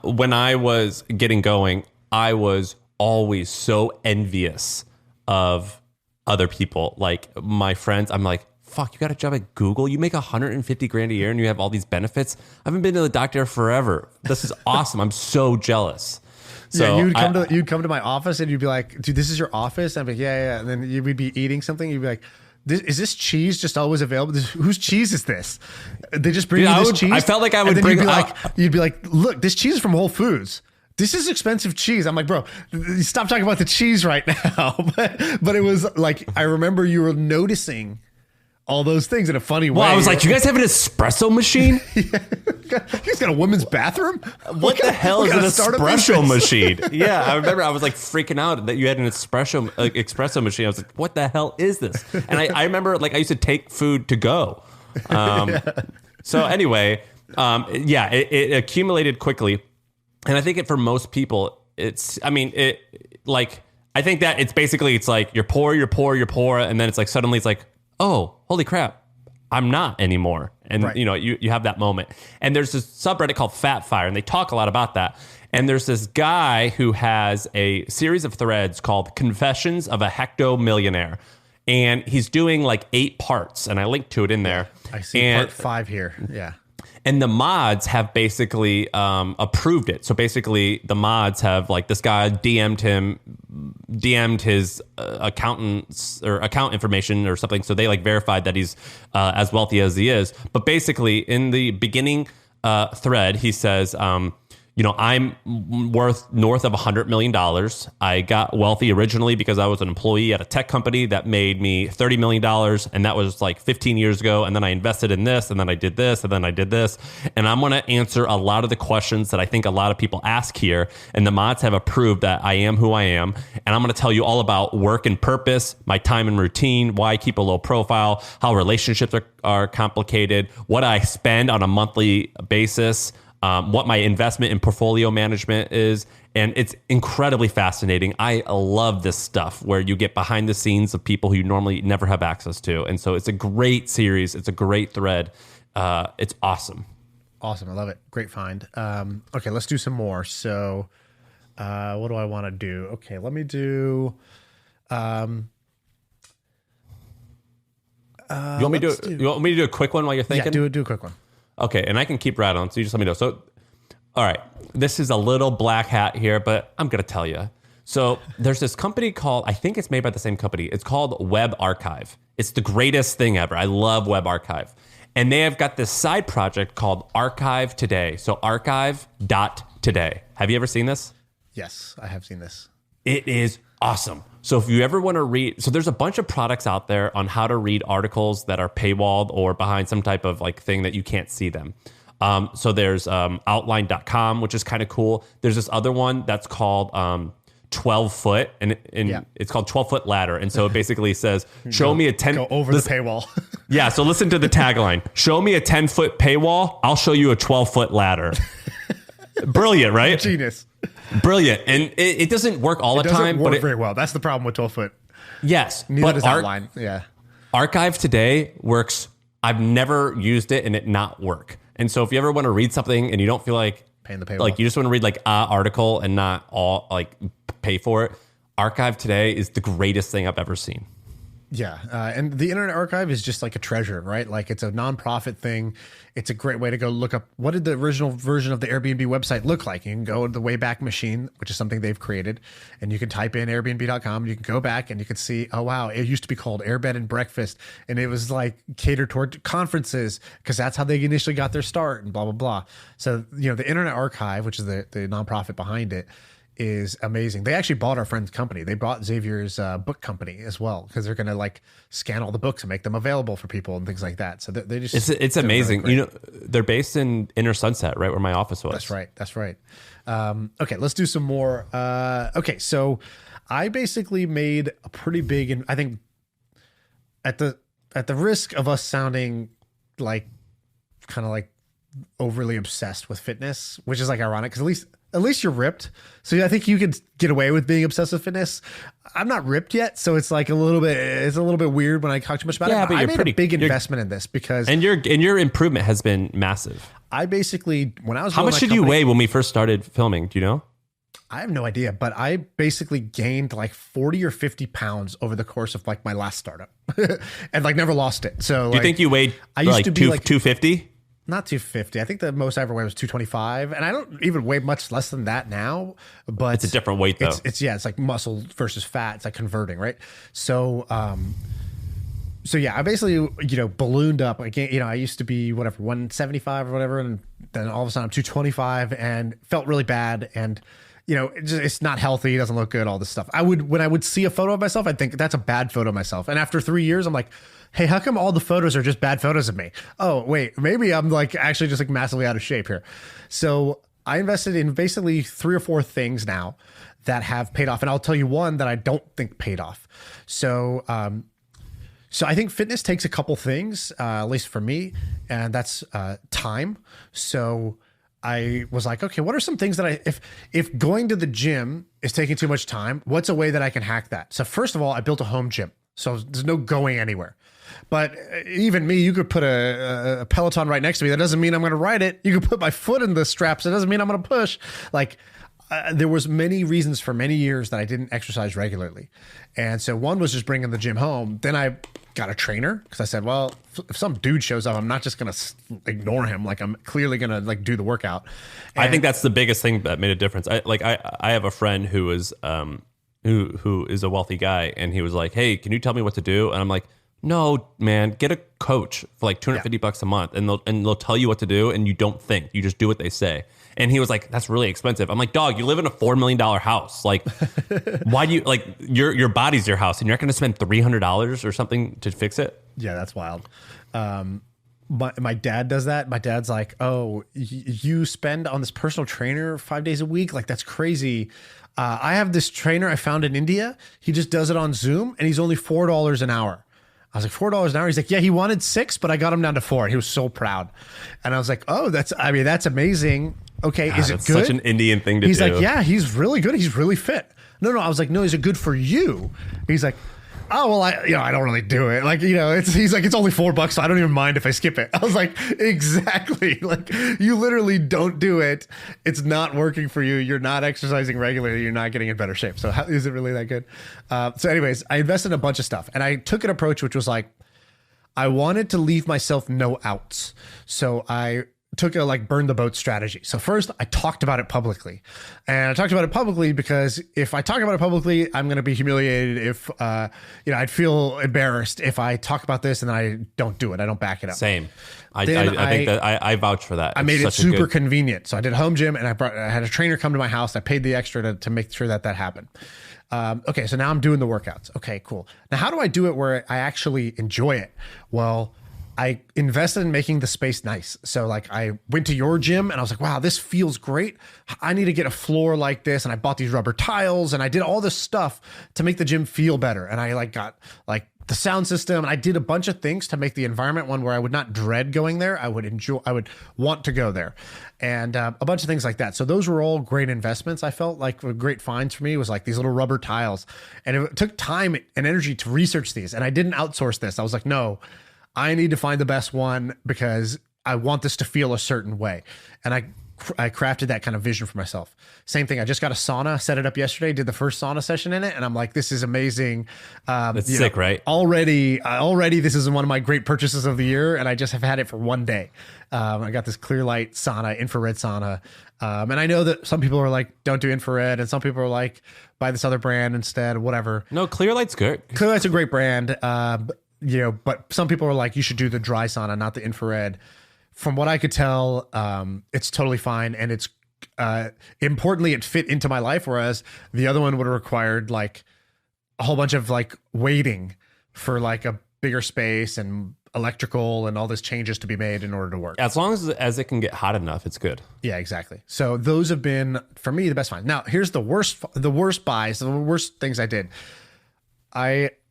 when I was getting going, I was always so envious of other people, like my friends. I'm like, fuck, you got a job at Google? You make 150 grand a year and you have all these benefits? I haven't been to the doctor forever. This is awesome. I'm so jealous. So you'd come to my office and you'd be like, "Dude, this is your office?" And I'd be like, yeah. And then we'd be eating something. You'd be like, "Is this cheese just always available? Whose cheese is this?" They just bring you this cheese. I felt like I would you'd be like, "Look, this cheese is from Whole Foods. This is expensive cheese." I'm like, "Bro, stop talking about the cheese right now." But it was like, I remember you were noticing all those things in a funny way. Well, I was like, "You guys have an espresso machine?" He's got a women's bathroom? What the hell is an espresso machine? Yeah, I remember I was like freaking out that you had an espresso machine. I was like, "What the hell is this?" And I remember like I used to take food to go. So anyway, it accumulated quickly. And I think for most people, I think that it's basically, it's like you're poor. And then it's like, suddenly it's like, oh, holy crap. I'm not anymore. And, Right. you have that moment. And there's this subreddit called fatFIRE, and they talk a lot about that. And there's this guy who has a series of threads called Confessions of a Hectomillionaire. And he's doing like 8 parts, and I linked to it in there. I see part 5 here. Yeah. And the mods have basically approved it. So basically, the mods have, like, this guy DM'd his accountants or account information or something. So they like verified that he's as wealthy as he is. But basically, in the beginning thread, he says, I'm worth north of $100 million. I got wealthy originally because I was an employee at a tech company that made me $30 million. And that was like 15 years ago. And then I invested in this, and then I did this, and then I did this. And I'm going to answer a lot of the questions that I think a lot of people ask here. And the mods have approved that I am who I am. And I'm going to tell you all about work and purpose, my time and routine, why I keep a low profile, how relationships are complicated, what I spend on a monthly basis, what my investment in portfolio management is. And it's incredibly fascinating. I love this stuff where you get behind the scenes of people who you normally never have access to. And so it's a great series. It's a great thread. It's awesome. Awesome. I love it. Great find. Okay, let's do some more. So what do I want to do? Okay, let me do... You want me to do a quick one while you're thinking? Yeah, do a quick one. Okay, and I can keep rattling, so you just let me know. So, all right, this is a little black hat here, but I'm going to tell you. So there's this company called, I think it's made by the same company. It's called Web Archive. It's the greatest thing ever. I love Web Archive. And they have got this side project called Archive.today. So Archive.today. Have you ever seen this? Yes, I have seen this. It is awesome. So if you ever want to read, so there's a bunch of products out there on how to read articles that are paywalled or behind some type of like thing that you can't see them. So there's outline.com, which is kind of cool. There's this other one that's called 12 foot, and it's called 12 foot ladder. And so it basically says, show me a 10 go over the paywall. Yeah. So listen to the tagline. Show me a 10-foot paywall. I'll show you a 12-foot ladder. Brilliant, right? Genius. Brilliant. And it doesn't work all the time. It doesn't work very well. That's the problem with 12 foot. Yes. Neither does Outline. Yeah. Archive.today works. I've never used it and it not work. And so if you ever want to read something and you don't feel like paying the paywall, like you just want to read like an article and not all like pay for it, Archive.today is the greatest thing I've ever seen. Yeah. And the Internet Archive is just like a treasure, right? Like it's a nonprofit thing. It's a great way to go look up what did the original version of the Airbnb website look like. You can go to the Wayback Machine, which is something they've created, and you can type in Airbnb.com. You can go back and you can see, oh, wow, it used to be called Airbed and Breakfast. And it was like catered toward conferences because that's how they initially got their start and blah, blah, blah. So, the Internet Archive, which is the nonprofit behind it, is amazing. They actually bought our friend's company. They bought Xavier's book company as well because they're going to like scan all the books and make them available for people and things like that. So they just it's amazing. Really they're based in Inner Sunset, right where my office was. That's right. Okay, let's do some more. Okay, so I basically made a pretty big, and I think at the risk of us sounding like kind of like overly obsessed with fitness, which is like ironic because at least you're ripped. So I think you could get away with being obsessed with fitness. I'm not ripped yet. So it's like a little bit weird when I talk too much about it. But I made a big investment in this because. And your improvement has been massive. I basically, when I was. How much did you weigh when we first started filming? Do you know? I have no idea, but I basically gained like 40 or 50 pounds over the course of like my last startup and like never lost it. So do you think you weighed like 250? Not 250. I think the most I ever weighed was 225, and I don't even weigh much less than that now. But it's a different weight, though. It's like muscle versus fat. It's like converting, right? So, yeah, I basically ballooned up. I used to be 175 or whatever, and then all of a sudden I'm 225, and felt really bad, and it's not healthy. It doesn't look good. All this stuff. When I would see a photo of myself, I'd think that's a bad photo of myself, and after 3 years, I'm like, hey, how come all the photos are just bad photos of me? Oh, wait, maybe I'm like actually just like massively out of shape here. So I invested in basically 3 or 4 things now that have paid off. And I'll tell you one that I don't think paid off. So, so I think fitness takes a couple things, at least for me, and that's time. So I was like, okay, what are some things that if going to the gym is taking too much time, what's a way that I can hack that? So first of all, I built a home gym. So there's no going anywhere. But even me, you could put a Peloton right next to me. That doesn't mean I'm going to ride it. You could put my foot in the straps. That doesn't mean I'm going to push. Like, there was many reasons for many years that I didn't exercise regularly. And so one was just bringing the gym home. Then I got a trainer because I said, well, if some dude shows up, I'm not just going to ignore him. Like, I'm clearly going to like do the workout. And I think that's the biggest thing that made a difference. I have a friend who is who is a wealthy guy, and he was like, hey, can you tell me what to do? And I'm like, no, man, get a coach for like $250 a month, and they'll tell you what to do, and you don't think, you just do what they say. And he was like, that's really expensive. I'm like, dog, you live in a $4 million house. Like, why do you, like, your body's your house, and you're not going to spend $300 or something to fix it? Yeah, that's wild. My dad does that. My dad's like, oh, you spend on this personal trainer 5 days a week? Like, that's crazy. I have this trainer I found in India. He just does it on Zoom, and he's only $4 an hour. I was like, $4 an hour? He's like, yeah, he wanted $6, but I got him down to $4. He was so proud. And I was like, oh, that's amazing. Okay, is it good? Such an Indian thing to do. He's like, yeah, he's really good. He's really fit. No, I was like, no, is it good for you? He's like, oh, well, I don't really do it. Like, he's like, it's only $4, so I don't even mind if I skip it. I was like, exactly. Like, you literally don't do it. It's not working for you. You're not exercising regularly. You're not getting in better shape. So is it really that good? So anyways, I invested in a bunch of stuff, and I took an approach, which was like, I wanted to leave myself no outs. So I took a burn the boat strategy. So first I talked about it publicly, and I talked about it publicly because if I talk about it publicly, I'm going to be humiliated. If, I'd feel embarrassed if I talk about this and I don't do it. I don't back it up. Same. I think that I vouch for that. I made it super convenient. So I did home gym, and I had a trainer come to my house. I paid the extra to make sure that happened. Okay. So now I'm doing the workouts. Okay, cool. Now, how do I do it where I actually enjoy it? Well, I invested in making the space nice. So like, I went to your gym and I was like, wow, this feels great. I need to get a floor like this. And I bought these rubber tiles, and I did all this stuff to make the gym feel better. And I got the sound system, and I did a bunch of things to make the environment one where I would not dread going there. I would want to go there, and a bunch of things like that. So those were all great investments. I felt like great finds for me was like these little rubber tiles, and it took time and energy to research these. And I didn't outsource this. I was like, no, I need to find the best one because I want this to feel a certain way. And I crafted that kind of vision for myself. Same thing. I just got a sauna, set it up yesterday, did the first sauna session in it. And I'm like, this is amazing. That's sick, right? Already, this is one of my great purchases of the year. And I just have had it for one day. I got this clear light sauna, infrared sauna. And I know that some people are like, don't do infrared. And some people are like, buy this other brand instead, whatever. No, Clearlight's good. Clearlight's a great brand. But some people are like, you should do the dry sauna, not the infrared. From what I could tell, it's totally fine. And it's, importantly, it fit into my life. Whereas the other one would have required like a whole bunch of like waiting for like a bigger space and electrical and all this changes to be made in order to work. As long as it can get hot enough, it's good. Yeah, exactly. So those have been, for me, the best finds. Now, here's the worst buys, the worst things I did.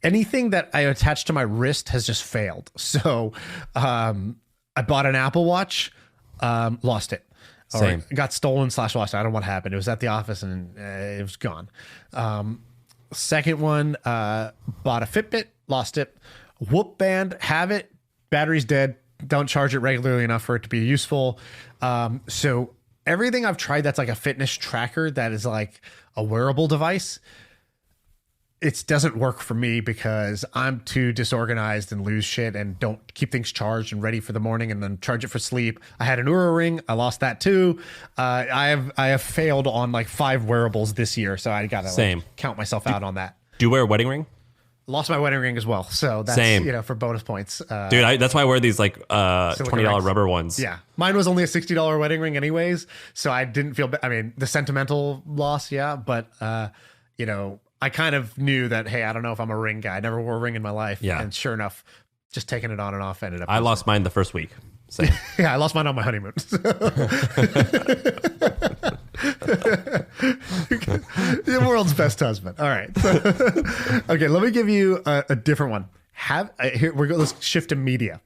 Anything that I attached to my wrist has just failed. So I bought an Apple Watch, lost it. Same. Or got stolen / lost. I don't know what happened. It was at the office and it was gone. Second one, bought a Fitbit, lost it. Whoop band, have it. Battery's dead. Don't charge it regularly enough for it to be useful. So everything I've tried that's like a fitness tracker that is like a wearable device, it doesn't work for me because I'm too disorganized and lose shit and don't keep things charged and ready for the morning and then charge it for sleep. I had an Oura ring. I lost that too. I have failed on like 5 wearables this year. So I got to count myself out on that. Do you wear a wedding ring? Lost my wedding ring as well. So that's, for bonus points. Dude, that's why I wear these like $20 rubber ones. Yeah. Mine was only a $60 wedding ring anyways. So I didn't feel, the sentimental loss. Yeah. But, I kind of knew that, hey, I don't know if I'm a ring guy. I never wore a ring in my life. Yeah. And sure enough, just taking it on and off ended up. I lost mine the first week. Same. Yeah, I lost mine on my honeymoon. The world's best husband. All right. Okay, let me give you a different one. Let's shift to media.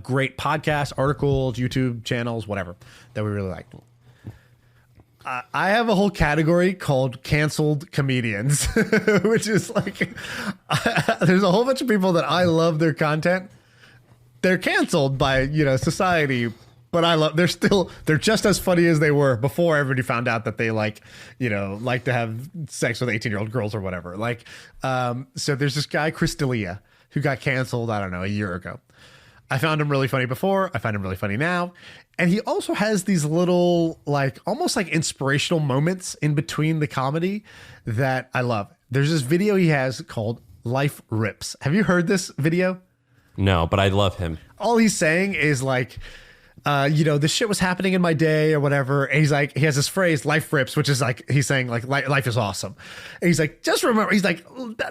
Great podcasts, articles, YouTube channels, whatever that we really liked. I have a whole category called canceled comedians, which is like, there's a whole bunch of people that I love their content. They're canceled by, society, but they're just as funny as they were before everybody found out that they like to have sex with 18-year-old girls or whatever. Like, so there's this guy, Chris D'Elia, who got canceled, I don't know, a year ago. I found him really funny before. I find him really funny now. And he also has these little, like, almost like inspirational moments in between the comedy that I love. There's this video he has called Life Rips. Have you heard this video? No, but I love him. All he's saying is like, this shit was happening in my day or whatever. And he's like, he has this phrase, life rips, which is like, he's saying like, life is awesome. And he's like, just remember, he's like,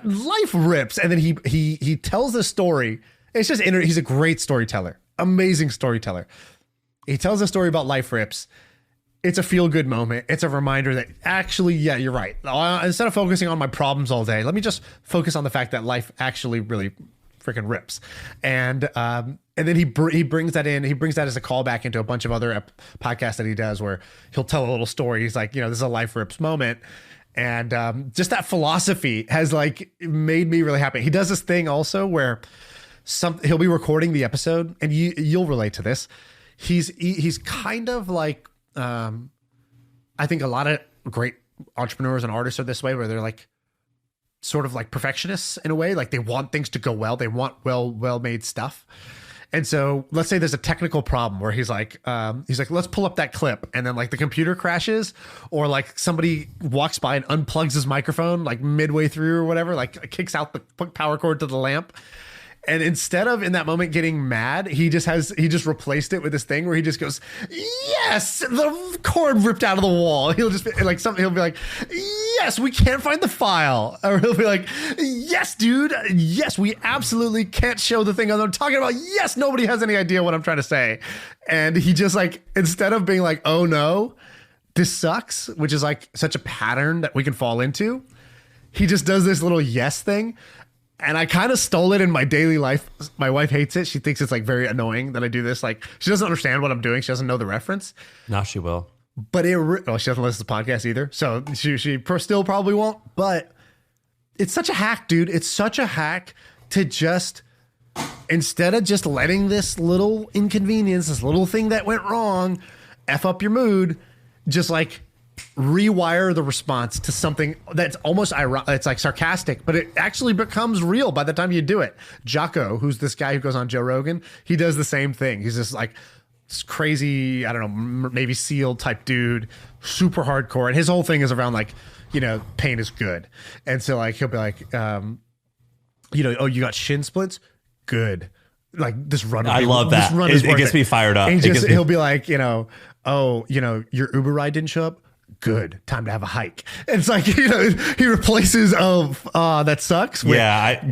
life rips. And then he tells this story. It's just, he's a great storyteller, amazing storyteller. He tells a story about life rips. It's a feel good moment. It's a reminder that actually, yeah, you're right. Instead of focusing on my problems all day, let me just focus on the fact that life actually really freaking rips. And then he brings that in. He brings that as a callback into a bunch of other podcasts that he does where he'll tell a little story. He's like, this is a life rips moment. And just that philosophy has like made me really happy. He does this thing also where he'll be recording the episode, and you'll relate to this. He's kind of like, I think a lot of great entrepreneurs and artists are this way, where they're like sort of like perfectionists in a way. Like they want things to go well. They want well-made stuff. And so let's say there's a technical problem where he's like, let's pull up that clip. And then like the computer crashes, or like somebody walks by and unplugs his microphone like midway through or whatever, like kicks out the power cord to the lamp. And instead of in that moment getting mad, he just replaced it with this thing where he just goes, yes, the cord ripped out of the wall. He'll just be like, he'll be like, yes, we can't find the file. Or he'll be like, yes, dude. Yes, we absolutely can't show the thing I'm talking about. Yes, nobody has any idea what I'm trying to say. And he just like, instead of being like, oh no, this sucks, which is like such a pattern that we can fall into, he just does this little yes thing. And I kind of stole it in my daily life. My wife hates it. She thinks it's like very annoying that I do this. Like she doesn't understand what I'm doing. She doesn't know the reference. Now she will. But she doesn't listen to the podcast either. So she still probably won't. But it's such a hack, dude. It's such a hack to just, instead of just letting this little inconvenience, this little thing that went wrong, F up your mood, just like rewire the response to something that's almost ironic. It's like sarcastic, but it actually becomes real by the time you do it. Jocko, who's this guy who goes on Joe Rogan, he does the same thing. He's just like this crazy, I don't know, Navy SEAL type dude, super hardcore. And his whole thing is around like, pain is good. And so like, he'll be like, oh, you got shin splints? Good. Like this run. I love that. It gets me fired up. He'll be like, oh, your Uber ride didn't show up? Good. Time to have a hike. It's like, he replaces, that sucks. With,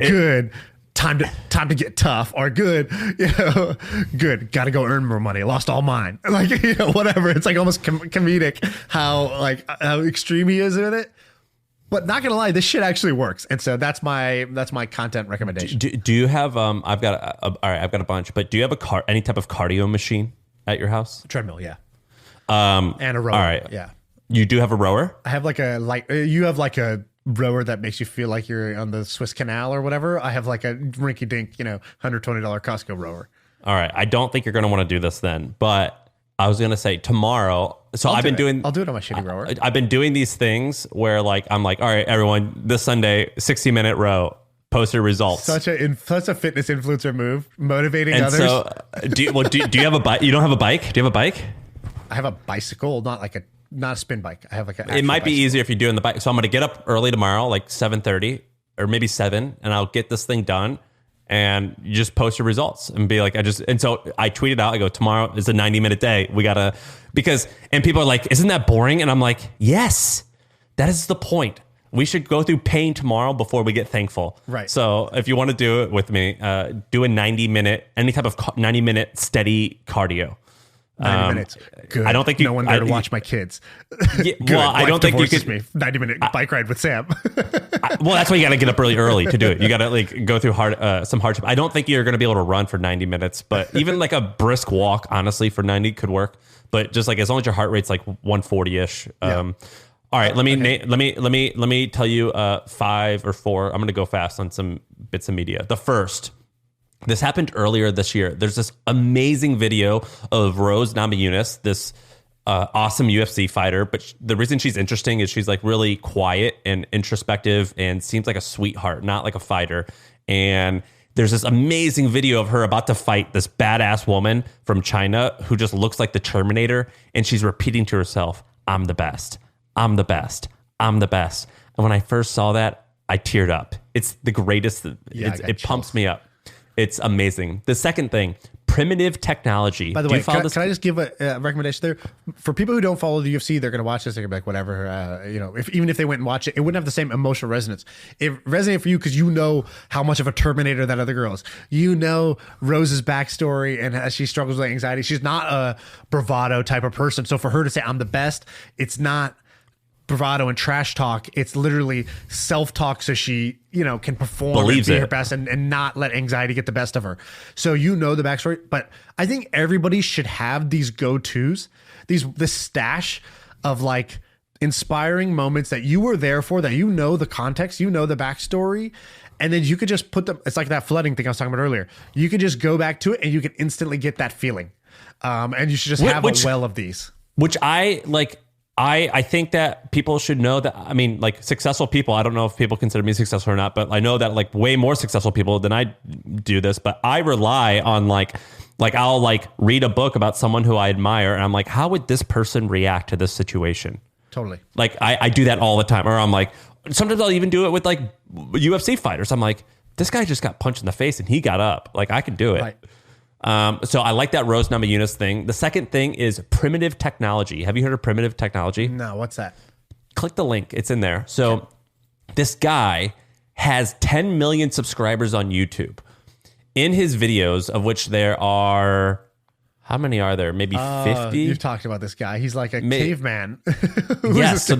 good. Time to get tough, or good, good. Got to go earn more money. Lost all mine. Like, whatever. It's like almost comedic how extreme he is with it. But not gonna lie, this shit actually works. And so that's my content recommendation. Do you have, I've got a bunch, but do you have any type of cardio machine at your house? Treadmill. Yeah. And a rower. All right. Yeah. You do have a rower? I have you have like a rower that makes you feel like you're on the Swiss Canal or whatever. I have like a rinky dink, $120 Costco rower. All right. I don't think you're going to want to do this then, but I was going to say tomorrow. So I'll do it on my shitty rower. I've been doing these things where like, I'm like, all right, everyone, this Sunday, 60-minute row, post your results. Such a fitness influencer move, motivating others. So do you have a bike? You don't have a bike? Do you have a bike? I have a bicycle, not a spin bike. I have like it might be easier if you're doing the bike. So I'm going to get up early tomorrow, like 7:30 or maybe 7, and I'll get this thing done. And you just post your results and be like, and so I tweeted out, I go, tomorrow is a 90-minute day. And people are like, isn't that boring? And I'm like, yes, that is the point. We should go through pain tomorrow before we get thankful. Right. So if you want to do it with me, do a 90-minute, any type of 90-minute steady cardio. 90 minutes. Good. I don't think you. No one there to watch my kids. Yeah, well, I don't think you could. Me. 90-minute bike ride with Sam. Well, that's why you got to get up really early to do it. You got to like go through some hardship. I don't think you're going to be able to run for 90 minutes, but even like a brisk walk, honestly, for 90 could work. But just like as long as your heart rate's like 140-ish. All right, let me tell you 5 or 4. I'm going to go fast on some bits of media. The first. This happened earlier this year. There's this amazing video of Rose Namajunas, this awesome UFC fighter. But the reason she's interesting is she's like really quiet and introspective and seems like a sweetheart, not like a fighter. And there's this amazing video of her about to fight this badass woman from China who just looks like the Terminator. And she's repeating to herself, I'm the best. I'm the best. I'm the best. And when I first saw that, I teared up. It's the greatest. It pumps me up. It's amazing. The second thing, primitive technology. By the way, can I just give a recommendation there? For people who don't follow the UFC, they're going to watch this. They're going to be like, whatever. Even if they went and watched it, it wouldn't have the same emotional resonance. It resonated for you because you know how much of a Terminator that other girl is. You know Rose's backstory and how she struggles with anxiety. She's not a bravado type of person. So for her to say, I'm the best, it's not bravado and trash talk. It's literally self-talk so she can perform, believes and be her best and not let anxiety get the best of her. So the backstory, but I think everybody should have these go-tos, this stash of like inspiring moments that you were there for, that the context, the backstory, and then you could just put them. It's like that flooding thing I was talking about earlier. You could just go back to it and you can instantly get that feeling. And you should just have a well of these, which I like. I think that people should know that. I mean, like successful people, I don't know if people consider me successful or not, but I know that like way more successful people than I do this, but I rely on like I'll like read a book about someone who I admire and I'm like, how would this person react to this situation? Totally. Like I do that all the time. Or I'm like, sometimes I'll even do it with like UFC fighters. I'm like, this guy just got punched in the face and he got up. Like I can do it. Right. So I like that Rose Namajunas thing. The second thing is primitive technology. Have you heard of primitive technology? No, what's that? Click the link. It's in there. So this guy has 10 million subscribers on YouTube. In his videos, of which there are, how many are there? Maybe 50? You've talked about this guy. He's like a caveman. Yes. So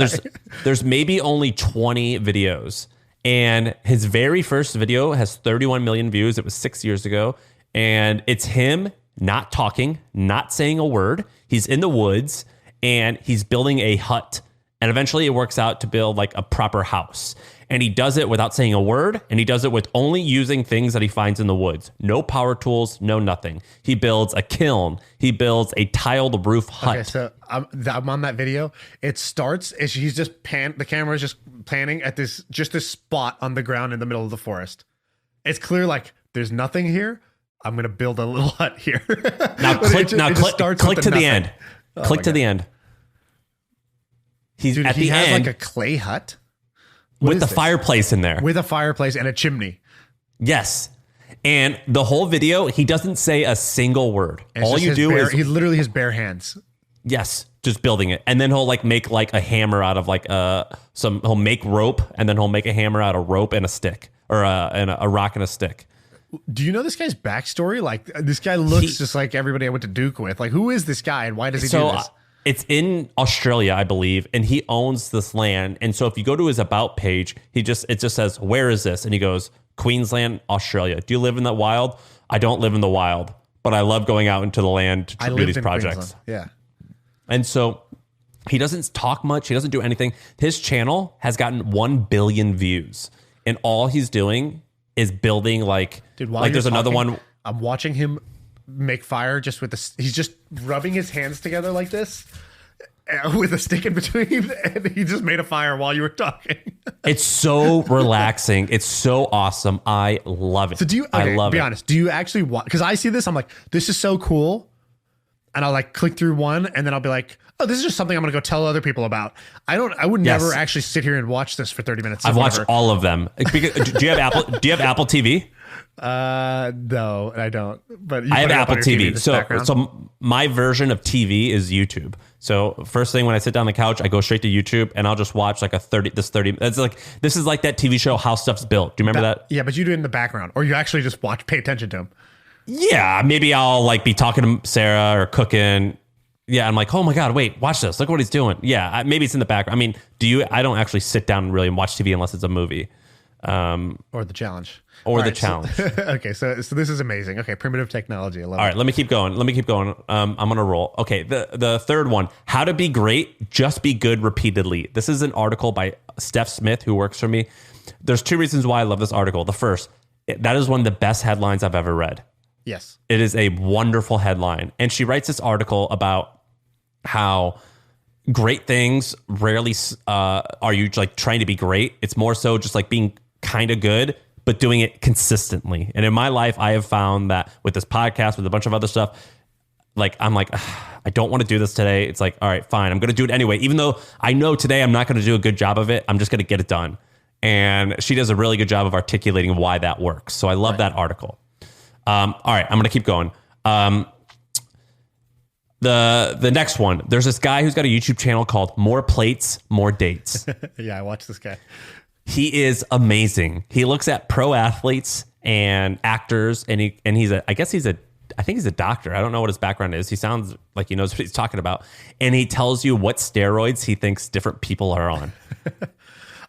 there's maybe only 20 videos. And his very first video has 31 million views. It was 6 years ago. And it's him not talking, not saying a word. He's in the woods and he's building a hut. And eventually it works out to build like a proper house. And he does it without saying a word. And he does it with only using things that he finds in the woods. No power tools, no nothing. He builds a kiln. He builds a tiled roof hut. Okay, so I'm on that video. It starts, he's just the camera is just panning at this spot on the ground in the middle of the forest. It's clear like there's nothing here. I'm going to build a little hut here. Now click to the end. Click to the end. He's at the end. He has like a clay hut with the fireplace in there. With a fireplace and a chimney. Yes. And the whole video, he doesn't say a single word. All you do is he literally has bare hands. Yes, just building it. And then he'll like make like a hammer out of like he'll make rope and then he'll make a hammer out of rope and a stick or a rock and a stick. Do you know this guy's backstory? Like this guy looks just like everybody I went to Duke with. Like who is this guy and why does he do this? It's in Australia, I believe, and he owns this land. And so if you go to his about page, it just says, where is this? And he goes, Queensland, Australia. Do you live in the wild? I don't live in the wild, but I love going out into the land to do these projects. Queensland. Yeah. And so he doesn't talk much. He doesn't do anything. His channel has gotten 1 billion views and all he's doing is building like, dude, like there's another one. I'm watching him make fire just with this. He's just rubbing his hands together like this with a stick in between. And he just made a fire while you were talking. It's so relaxing. It's so awesome. I love it. So be honest. Do you actually watch? Because I see this. I'm like, this is so cool. And I'll like click through one and then I'll be like, oh, this is just something I'm going to go tell other people about. I would never actually sit here and watch this for 30 minutes. I've watched all of them. Do you have Apple TV? No, I don't. But I have Apple TV. So my version of TV is YouTube. So first thing when I sit down on the couch, I go straight to YouTube and I'll just watch like this is like that TV show How Stuff's Built. Do you remember that? Yeah, but you do it in the background or you actually just pay attention to them. Yeah, maybe I'll like be talking to Sarah or cooking Yeah, I'm like, oh my God, wait, watch this. Look what he's doing. Yeah, maybe it's in the background. I mean, I don't actually sit down and really watch TV unless it's a movie. Or the challenge. Challenge. Okay, so this is amazing. Okay, primitive technology. I love it. All right, let me keep going. I'm going to roll. Okay, the third one, how to be great, just be good repeatedly. This is an article by Steph Smith, who works for me. There's 2 reasons why I love this article. The first, that is one of the best headlines I've ever read. Yes. It is a wonderful headline. And she writes this article about how great things rarely are you like trying to be great. It's more so just like being kind of good, but doing it consistently. And in my life, I have found that with this podcast, with a bunch of other stuff, like I'm like, I don't want to do this today. It's like, all right, fine. I'm going to do it anyway. Even though I know today I'm not going to do a good job of it, I'm just going to get it done. And she does a really good job of articulating why that works. So I love that article. All right, I'm going to keep going. The next one, there's this guy who's got a YouTube channel called More Plates, More Dates. Yeah, I watched this guy. He is amazing. He looks at pro athletes and actors, and he's I think he's a doctor. I don't know what his background is. He sounds like he knows what he's talking about. And he tells you what steroids he thinks different people are on.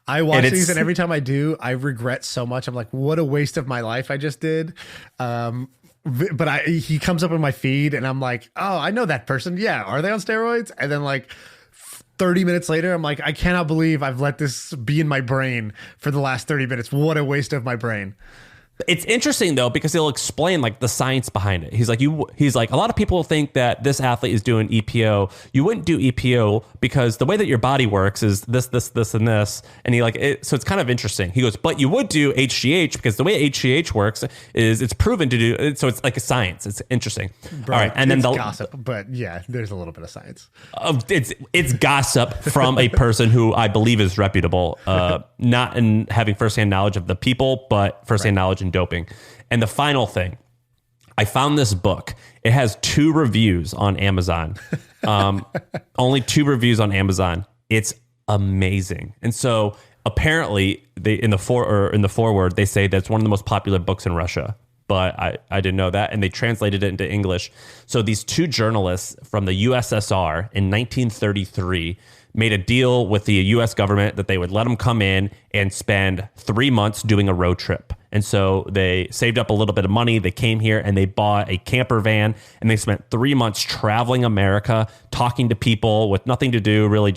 I watch these, and every time I do, I regret so much. I'm like, what a waste of my life I just did. But he comes up in my feed, and I'm like, oh, I know that person. Yeah, are they on steroids? And then like 30 minutes later, I'm like, I cannot believe I've let this be in my brain for the last 30 minutes. What a waste of my brain. It's interesting though, because he'll explain like the science behind it. He's like, a lot of people think that this athlete is doing EPO. You wouldn't do EPO because the way that your body works is this, and this. And he like it. So it's kind of interesting. He goes, but you would do HGH because the way HGH works is it's proven to do it. So it's like a science. It's interesting. Bro, all right. And then gossip, but yeah, there's a little bit of science. It's gossip from a person who I believe is reputable, not in having firsthand knowledge of the people, but firsthand knowledge in doping. And the final thing, I found this book. It has 2 reviews on Amazon. Only 2 reviews on Amazon. It's amazing. And so apparently in the foreword, they say that's one of the most popular books in Russia. But I didn't know that. And they translated it into English. So these 2 journalists from the USSR in 1933 made a deal with the US government that they would let them come in and spend 3 months doing a road trip. And so they saved up a little bit of money. They came here and they bought a camper van, and they spent 3 months traveling America, talking to people with nothing to do, really they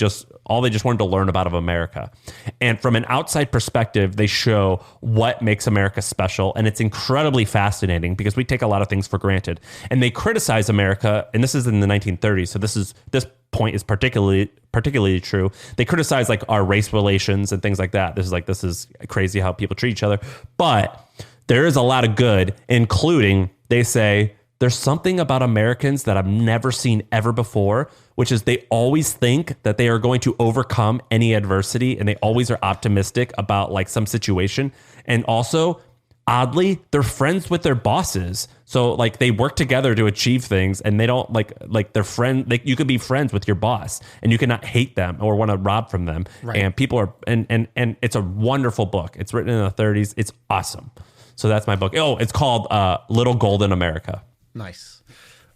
just wanted to learn about of America. And from an outside perspective, they show what makes America special. And it's incredibly fascinating because we take a lot of things for granted. And they criticize America, and this is in the 1930s. So this point is particularly true. They criticize like our race relations and things like that. This is crazy how people treat each other. But there is a lot of good, including they say there's something about Americans that I've never seen ever before, which is they always think that they are going to overcome any adversity, and they always are optimistic about like some situation. And also, oddly, they're friends with their bosses. So like they work together to achieve things, and they don't like their friend. Like you could be friends with your boss and you cannot hate them or want to rob from them. Right. And people are, and it's a wonderful book. It's written in the 30s. It's awesome. So that's my book. Oh, it's called Little Golden America. Nice.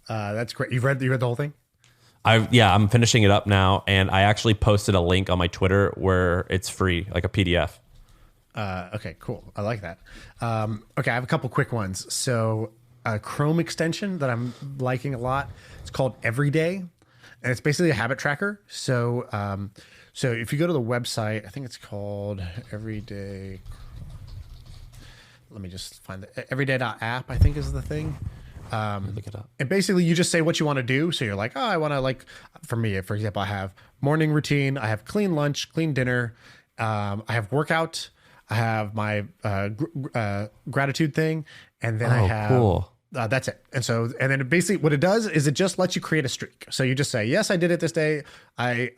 That's great. You read the whole thing? I'm finishing it up now. And I actually posted a link on my Twitter where it's free, like a PDF. Okay, cool. I like that. Okay, I have a couple quick ones. So a Chrome extension that I'm liking a lot. It's called Everyday, and it's basically a habit tracker. So so if you go to the website, I think it's called Everyday. Let me just find the everyday.app, I think is the thing. Look it up. And basically you just say what you want to do. So you're like, oh, I want to for me, for example, I have morning routine. I have clean lunch, clean dinner. I have workout. I have my gratitude thing, and then I have cool. That's it. And then basically what it does is it just lets you create a streak. So you just say, yes, I did it this day. I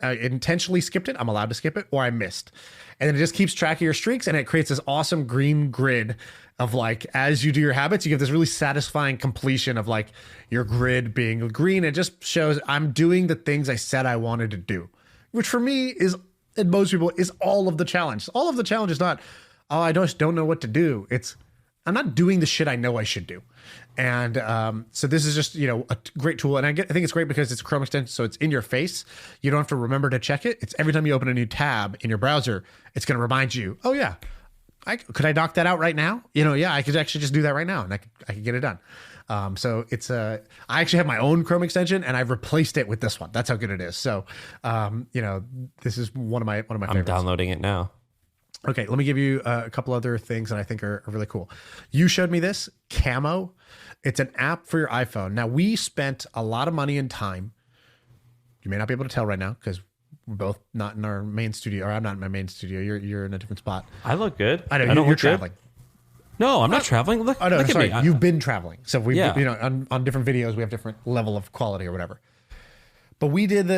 intentionally skipped it. I'm allowed to skip it, or I missed. And then it just keeps track of your streaks, and it creates this awesome green grid of like, as you do your habits, you get this really satisfying completion of like your grid being green. It just shows I'm doing the things I said I wanted to do, which for me is, and most people, is all of the challenge. All of the challenge is not, oh, I just don't know what to do. It's, I'm not doing the shit I know I should do. And so this is just, a great tool. And I think it's great because it's a Chrome extension, so it's in your face. You don't have to remember to check it. It's every time you open a new tab in your browser, it's going to remind you, oh yeah, could I knock that out right now? I could actually just do that right now, and I could get it done. So it's I actually have my own Chrome extension, and I've replaced it with this one. That's how good it is. So, this is one of my favorites. I'm downloading it now. Okay, let me give you a couple other things that I think are really cool. You showed me this, Camo. It's an app for your iPhone. Now, we spent a lot of money and time. You may not be able to tell right now because we're both not in our main studio, or I'm not in my main studio. You're in a different spot. I look good. I know you're traveling. No, I'm not traveling. Look, oh, no, look sorry. at me. You've been traveling. So on different videos, we have different level of quality or whatever. But we did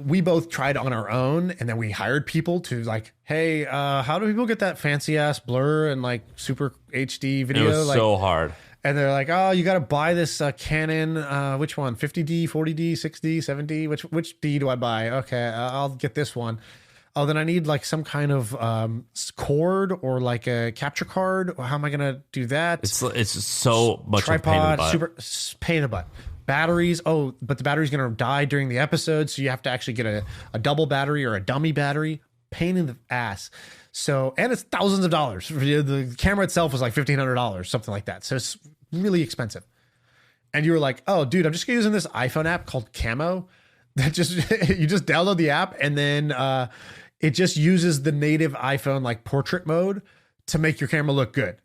we both tried on our own, and then we hired people to like, hey, how do people get that fancy ass blur and like super HD video? It was so hard. And they're like, oh, you got to buy this Canon, which one? 50D, 40D, 6D, 7D? Which D do I buy? Okay, I'll get this one. Oh, then I need like some kind of cord or like a capture card. How am I going to do that? It's so much tripod, super pain in the butt. Batteries. Oh, but the battery's going to die during the episode, so you have to actually get a double battery or a dummy battery. Pain in the ass. So, and it's thousands of dollars. The camera itself was like $1,500, something like that. So it's really expensive. And you were like, oh, dude, I'm just using this iPhone app called Camo. That you just download the app, and then it just uses the native iPhone like portrait mode to make your camera look good.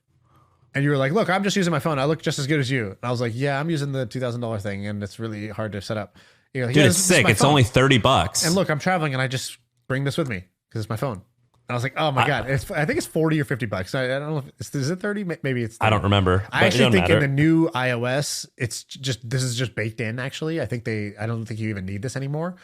And you were like, look, I'm just using my phone. I look just as good as you. And I was like, yeah, I'm using the $2,000 thing, and it's really hard to set up. Dude, it's sick. It's only $30. And look, I'm traveling, and I just bring this with me because it's my phone. And I was like, oh my God. I think it's 40 or $50. I don't know. Is it 30? Maybe it's 30. I don't remember. I actually think in the new iOS, this is just baked in, actually. I don't think you even need this anymore.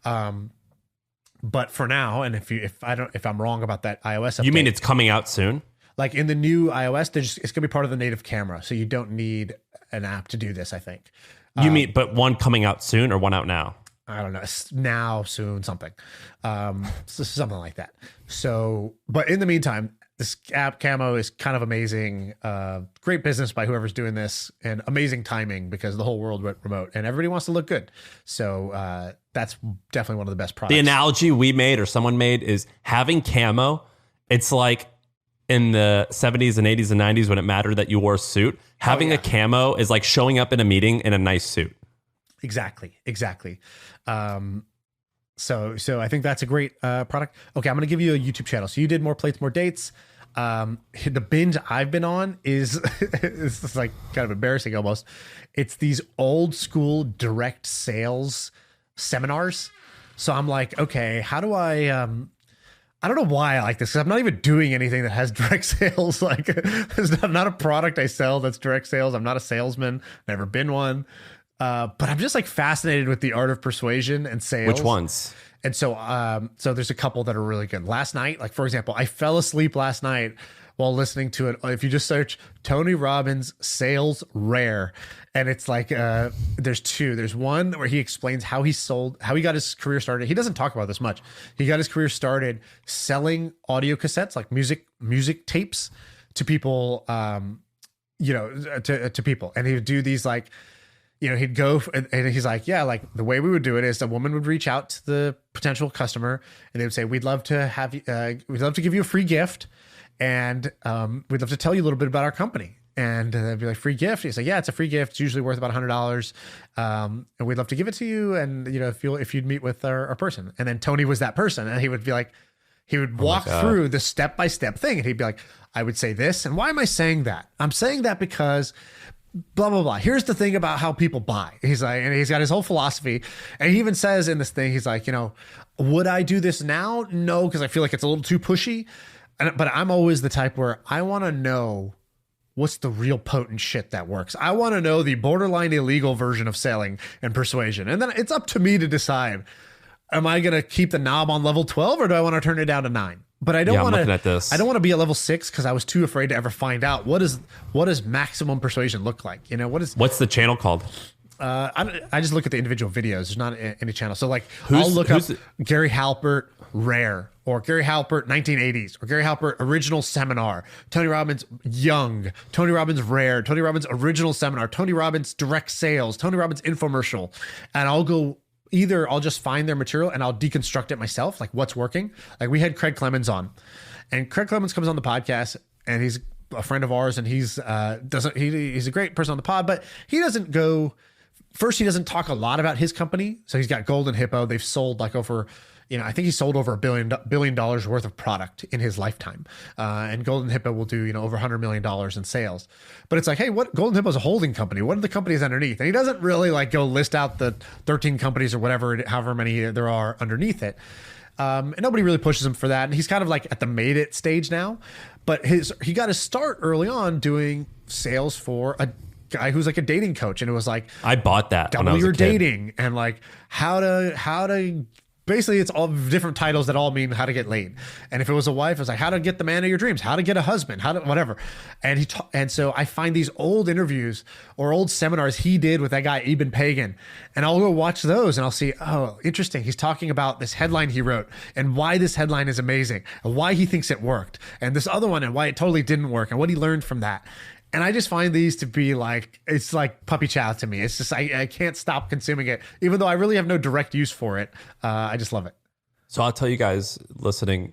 But for now, and if I'm wrong about that iOS update, you mean it's coming out soon? Like in the new iOS, it's going to be part of the native camera. So you don't need an app to do this, I think. You mean, but one coming out soon or one out now? I don't know. Now, soon, something. Something like that. So, but in the meantime, this app Camo is kind of amazing. Great business by whoever's doing this, and amazing timing because the whole world went remote and everybody wants to look good. So that's definitely one of the best products. The analogy we made or someone made is having Camo. It's like in the 70s and 80s and 90s when it mattered that you wore a suit. Having a camo is like showing up in a meeting in a nice suit. Exactly. So I think that's a great product. Okay, I'm going to give you a YouTube channel. So you did More Plates, More Dates. The binge I've been on is it's like kind of embarrassing almost. It's these old school direct sales seminars. So I'm like, okay, how do I don't know why I like this because I'm not even doing anything that has direct sales. Like, I'm not a product I sell that's direct sales. I'm not a salesman. Never been one. But I'm just like fascinated with the art of persuasion and sales. Which ones? And so there's a couple that are really good. Last night, like for example, I fell asleep last night while listening to it. If you just search Tony Robbins Sales Rare, and it's like there's two. There's one where he explains how he got his career started. He doesn't talk about this much. He got his career started selling audio cassettes, like music tapes, to people. To people, and he would do these like. He'd go and he's like, yeah, like the way we would do it is a woman would reach out to the potential customer and they would say, we'd love to have you, we'd love to give you a free gift. And we'd love to tell you a little bit about our company. And they'd be like, free gift. He's like, yeah, it's a free gift. It's usually worth about $100. And we'd love to give it to you. And, if you'd meet with our person. And then Tony was that person. And he would be like, he would walk through the step-by-step thing. And he'd be like, I would say this. And why am I saying that? I'm saying that because blah, blah, blah. Here's the thing about how people buy. He's like, and he's got his whole philosophy. And he even says in this thing, he's like, would I do this now? No, because I feel like it's a little too pushy. But I'm always the type where I want to know what's the real potent shit that works. I want to know the borderline illegal version of selling and persuasion. And then it's up to me to decide, am I going to keep the knob on level 12 or do I want to turn it down to 9? But I don't want to. I don't want to be at level 6 because I was too afraid to ever find out what does maximum persuasion look like. What's the channel called? I just look at the individual videos. There's not any channel. So like I'll look up Gary Halpert rare, or Gary Halpert 1980s, or Gary Halpert original seminar, Tony Robbins young, Tony Robbins rare, Tony Robbins original seminar, Tony Robbins direct sales, Tony Robbins infomercial. And I'll just find their material and I'll deconstruct it myself, like what's working. Like we had Craig Clemens on, and Craig Clemens comes on the podcast, and he's a friend of ours, and he's a great person on the pod, but he doesn't talk a lot about his company. So he's got Golden Hippo. They've sold like over, I think he sold over $1 billion worth of product in his lifetime. And Golden Hippo will do, over $100 million in sales. But it's like, hey, what Golden Hippo is a holding company. What are the companies underneath? And he doesn't really like go list out the 13 companies or whatever, however many there are underneath it. And nobody really pushes him for that. And he's kind of like at the made it stage now. But he got his start early on doing sales for a guy who's like a dating coach. And it was like, I bought that when I was your a kid. dating, and like how to basically, it's all different titles that all mean how to get laid. And if it was a wife, it's like how to get the man of your dreams, how to get a husband, how to whatever. And so I find these old interviews or old seminars he did with that guy Eben Pagan, and I'll go watch those and I'll see, oh, interesting. He's talking about this headline he wrote and why this headline is amazing and why he thinks it worked, and this other one and why it totally didn't work and what he learned from that. And I just find these to be like, it's like puppy chow to me. It's just, I can't stop consuming it, even though I really have no direct use for it. I just love it. So I'll tell you guys listening,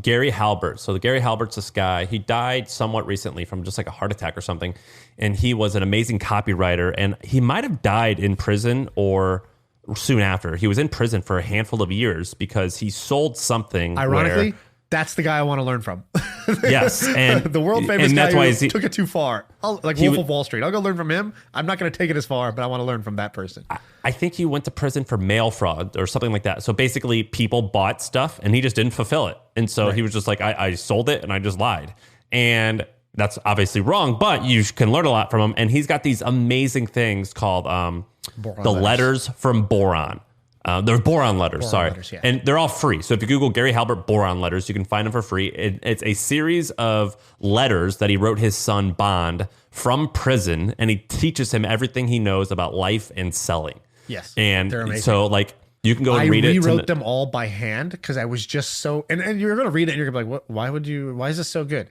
Gary Halpert. So the Gary Halpert's this guy. He died somewhat recently from just like a heart attack or something. And he was an amazing copywriter. And he might have died in prison or soon after. He was in prison for a handful of years because he sold something. Ironically, that's the guy I want to learn from. Yes, and the world famous guy who took it too far, like Wolf of Wall Street. I'll go learn from him. I'm not going to take it as far, but I want to learn from that person. I think he went to prison for mail fraud or something like that. So basically, people bought stuff and he just didn't fulfill it, and so he was just like, I sold it and I just lied, and that's obviously wrong. But you can learn a lot from him, and he's got these amazing things called the letters from Boron. They're Boron letters, yeah. And they're all free. So if you Google Gary Halpert Boron letters, you can find them for free. It's a series of letters that he wrote his son Bond from prison, and he teaches him everything he knows about life and selling. Yes, and so like you can go and read it. I rewrote them all by hand because I was just so. And you're going to read it, and you're going to be like, "What? Why would you? Why is this so good?"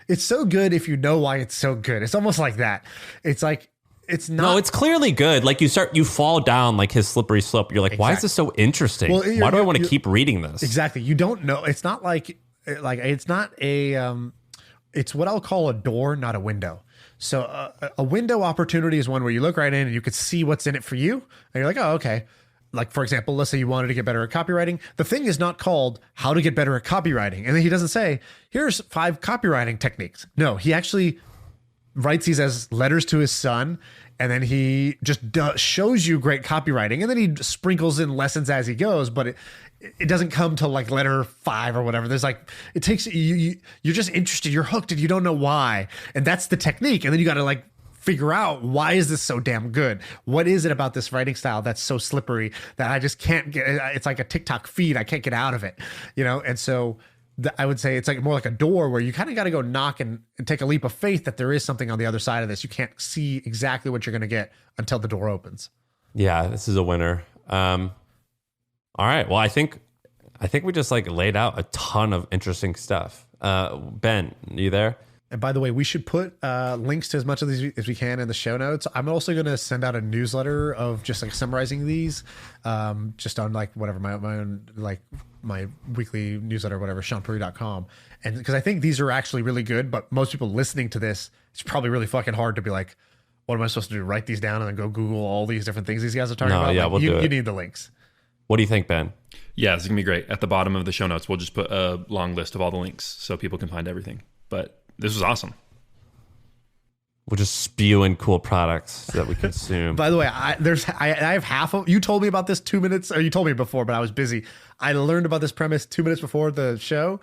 It's so good if you know why it's so good. It's almost like that. It's like. It's not. No, it's clearly good. Like you fall down like his slippery slope. You're like, why is this so interesting? Well, why do I want to keep reading this? Exactly. You don't know. It's not like it's not a. It's what I'll call a door, not a window. So a window opportunity is one where you look right in and you could see what's in it for you, and you're like, oh, okay. Like, for example, let's say you wanted to get better at copywriting. The thing is not called how to get better at copywriting, and then he doesn't say here's 5 copywriting techniques. No, he actually writes these as letters to his son, and then he just shows you great copywriting, and then he sprinkles in lessons as he goes, but it doesn't come to like letter 5 or whatever. There's like, it takes you're just interested, you're hooked, and you don't know why, and that's the technique. And then you got to like figure out, why is this so damn good? What is it about this writing style that's so slippery that I just can't get? It's like a TikTok feed, I can't get out of it, and so I would say it's like more like a door where you kind of got to go knock and take a leap of faith that there is something on the other side of this. You can't see exactly what you're going to get until the door opens. Yeah, this is a winner. All right. Well, I think we just like laid out a ton of interesting stuff. Ben, you there? And by the way, we should put links to as much of these as we can in the show notes. I'm also going to send out a newsletter of just like summarizing these, just on like whatever my own like my weekly newsletter, whatever, ShaanPuri.com. And because I think these are actually really good, but most people listening to this, it's probably really fucking hard to be like, what am I supposed to do? Write these down and then go Google all these different things these guys are talking about? Yeah, like, we'll do it. You need the links. What do you think, Ben? Yeah, this is going to be great. At the bottom of the show notes, we'll just put a long list of all the links so people can find everything. But this was awesome. We'll just spew in cool products that we consume. By the way, I have half of, you told me about this 2 minutes, or you told me before, but I was busy. I learned about this premise 2 minutes before the show,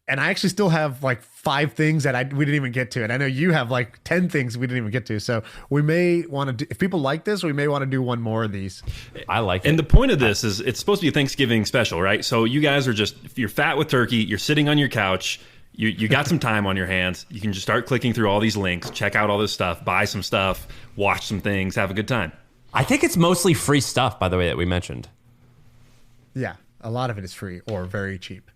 and I actually still have like 5 things that we didn't even get to. And I know you have like 10 things we didn't even get to. So we may want to, if people like this, we may want to do one more of these. I like it. And the point of this is it's supposed to be a Thanksgiving special, right? So you guys are just, if you're fat with turkey, you're sitting on your couch, you got some time on your hands. You can just start clicking through all these links, check out all this stuff, buy some stuff, watch some things, have a good time. I think it's mostly free stuff, by the way, that we mentioned. Yeah, a lot of it is free or very cheap.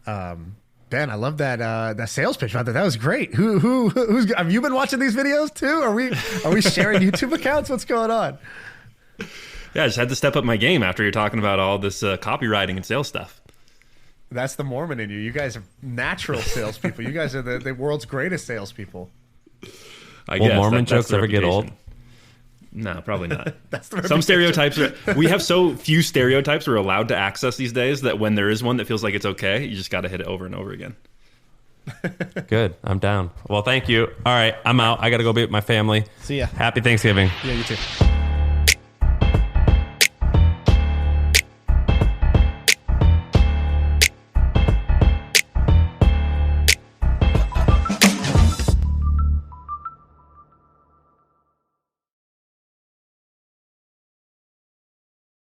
Ben, I love that sales pitch. That was great. Who's have you been watching these videos too? Are we sharing YouTube accounts? What's going on? Yeah, I just had to step up my game after you're talking about all this copywriting and sales stuff. That's the Mormon in you. You guys are natural salespeople. You guys are the world's greatest salespeople. I Will guess Mormon that's jokes the ever get old? reputation. No, probably not. That's the Some stereotypes we have so few stereotypes we're allowed to access these days that when there is one that feels like it's okay, you just got to hit it over and over again. Good. I'm down. Well, thank you. All right. I'm out. I got to go be with my family. See ya. Happy Thanksgiving. Yeah, you too.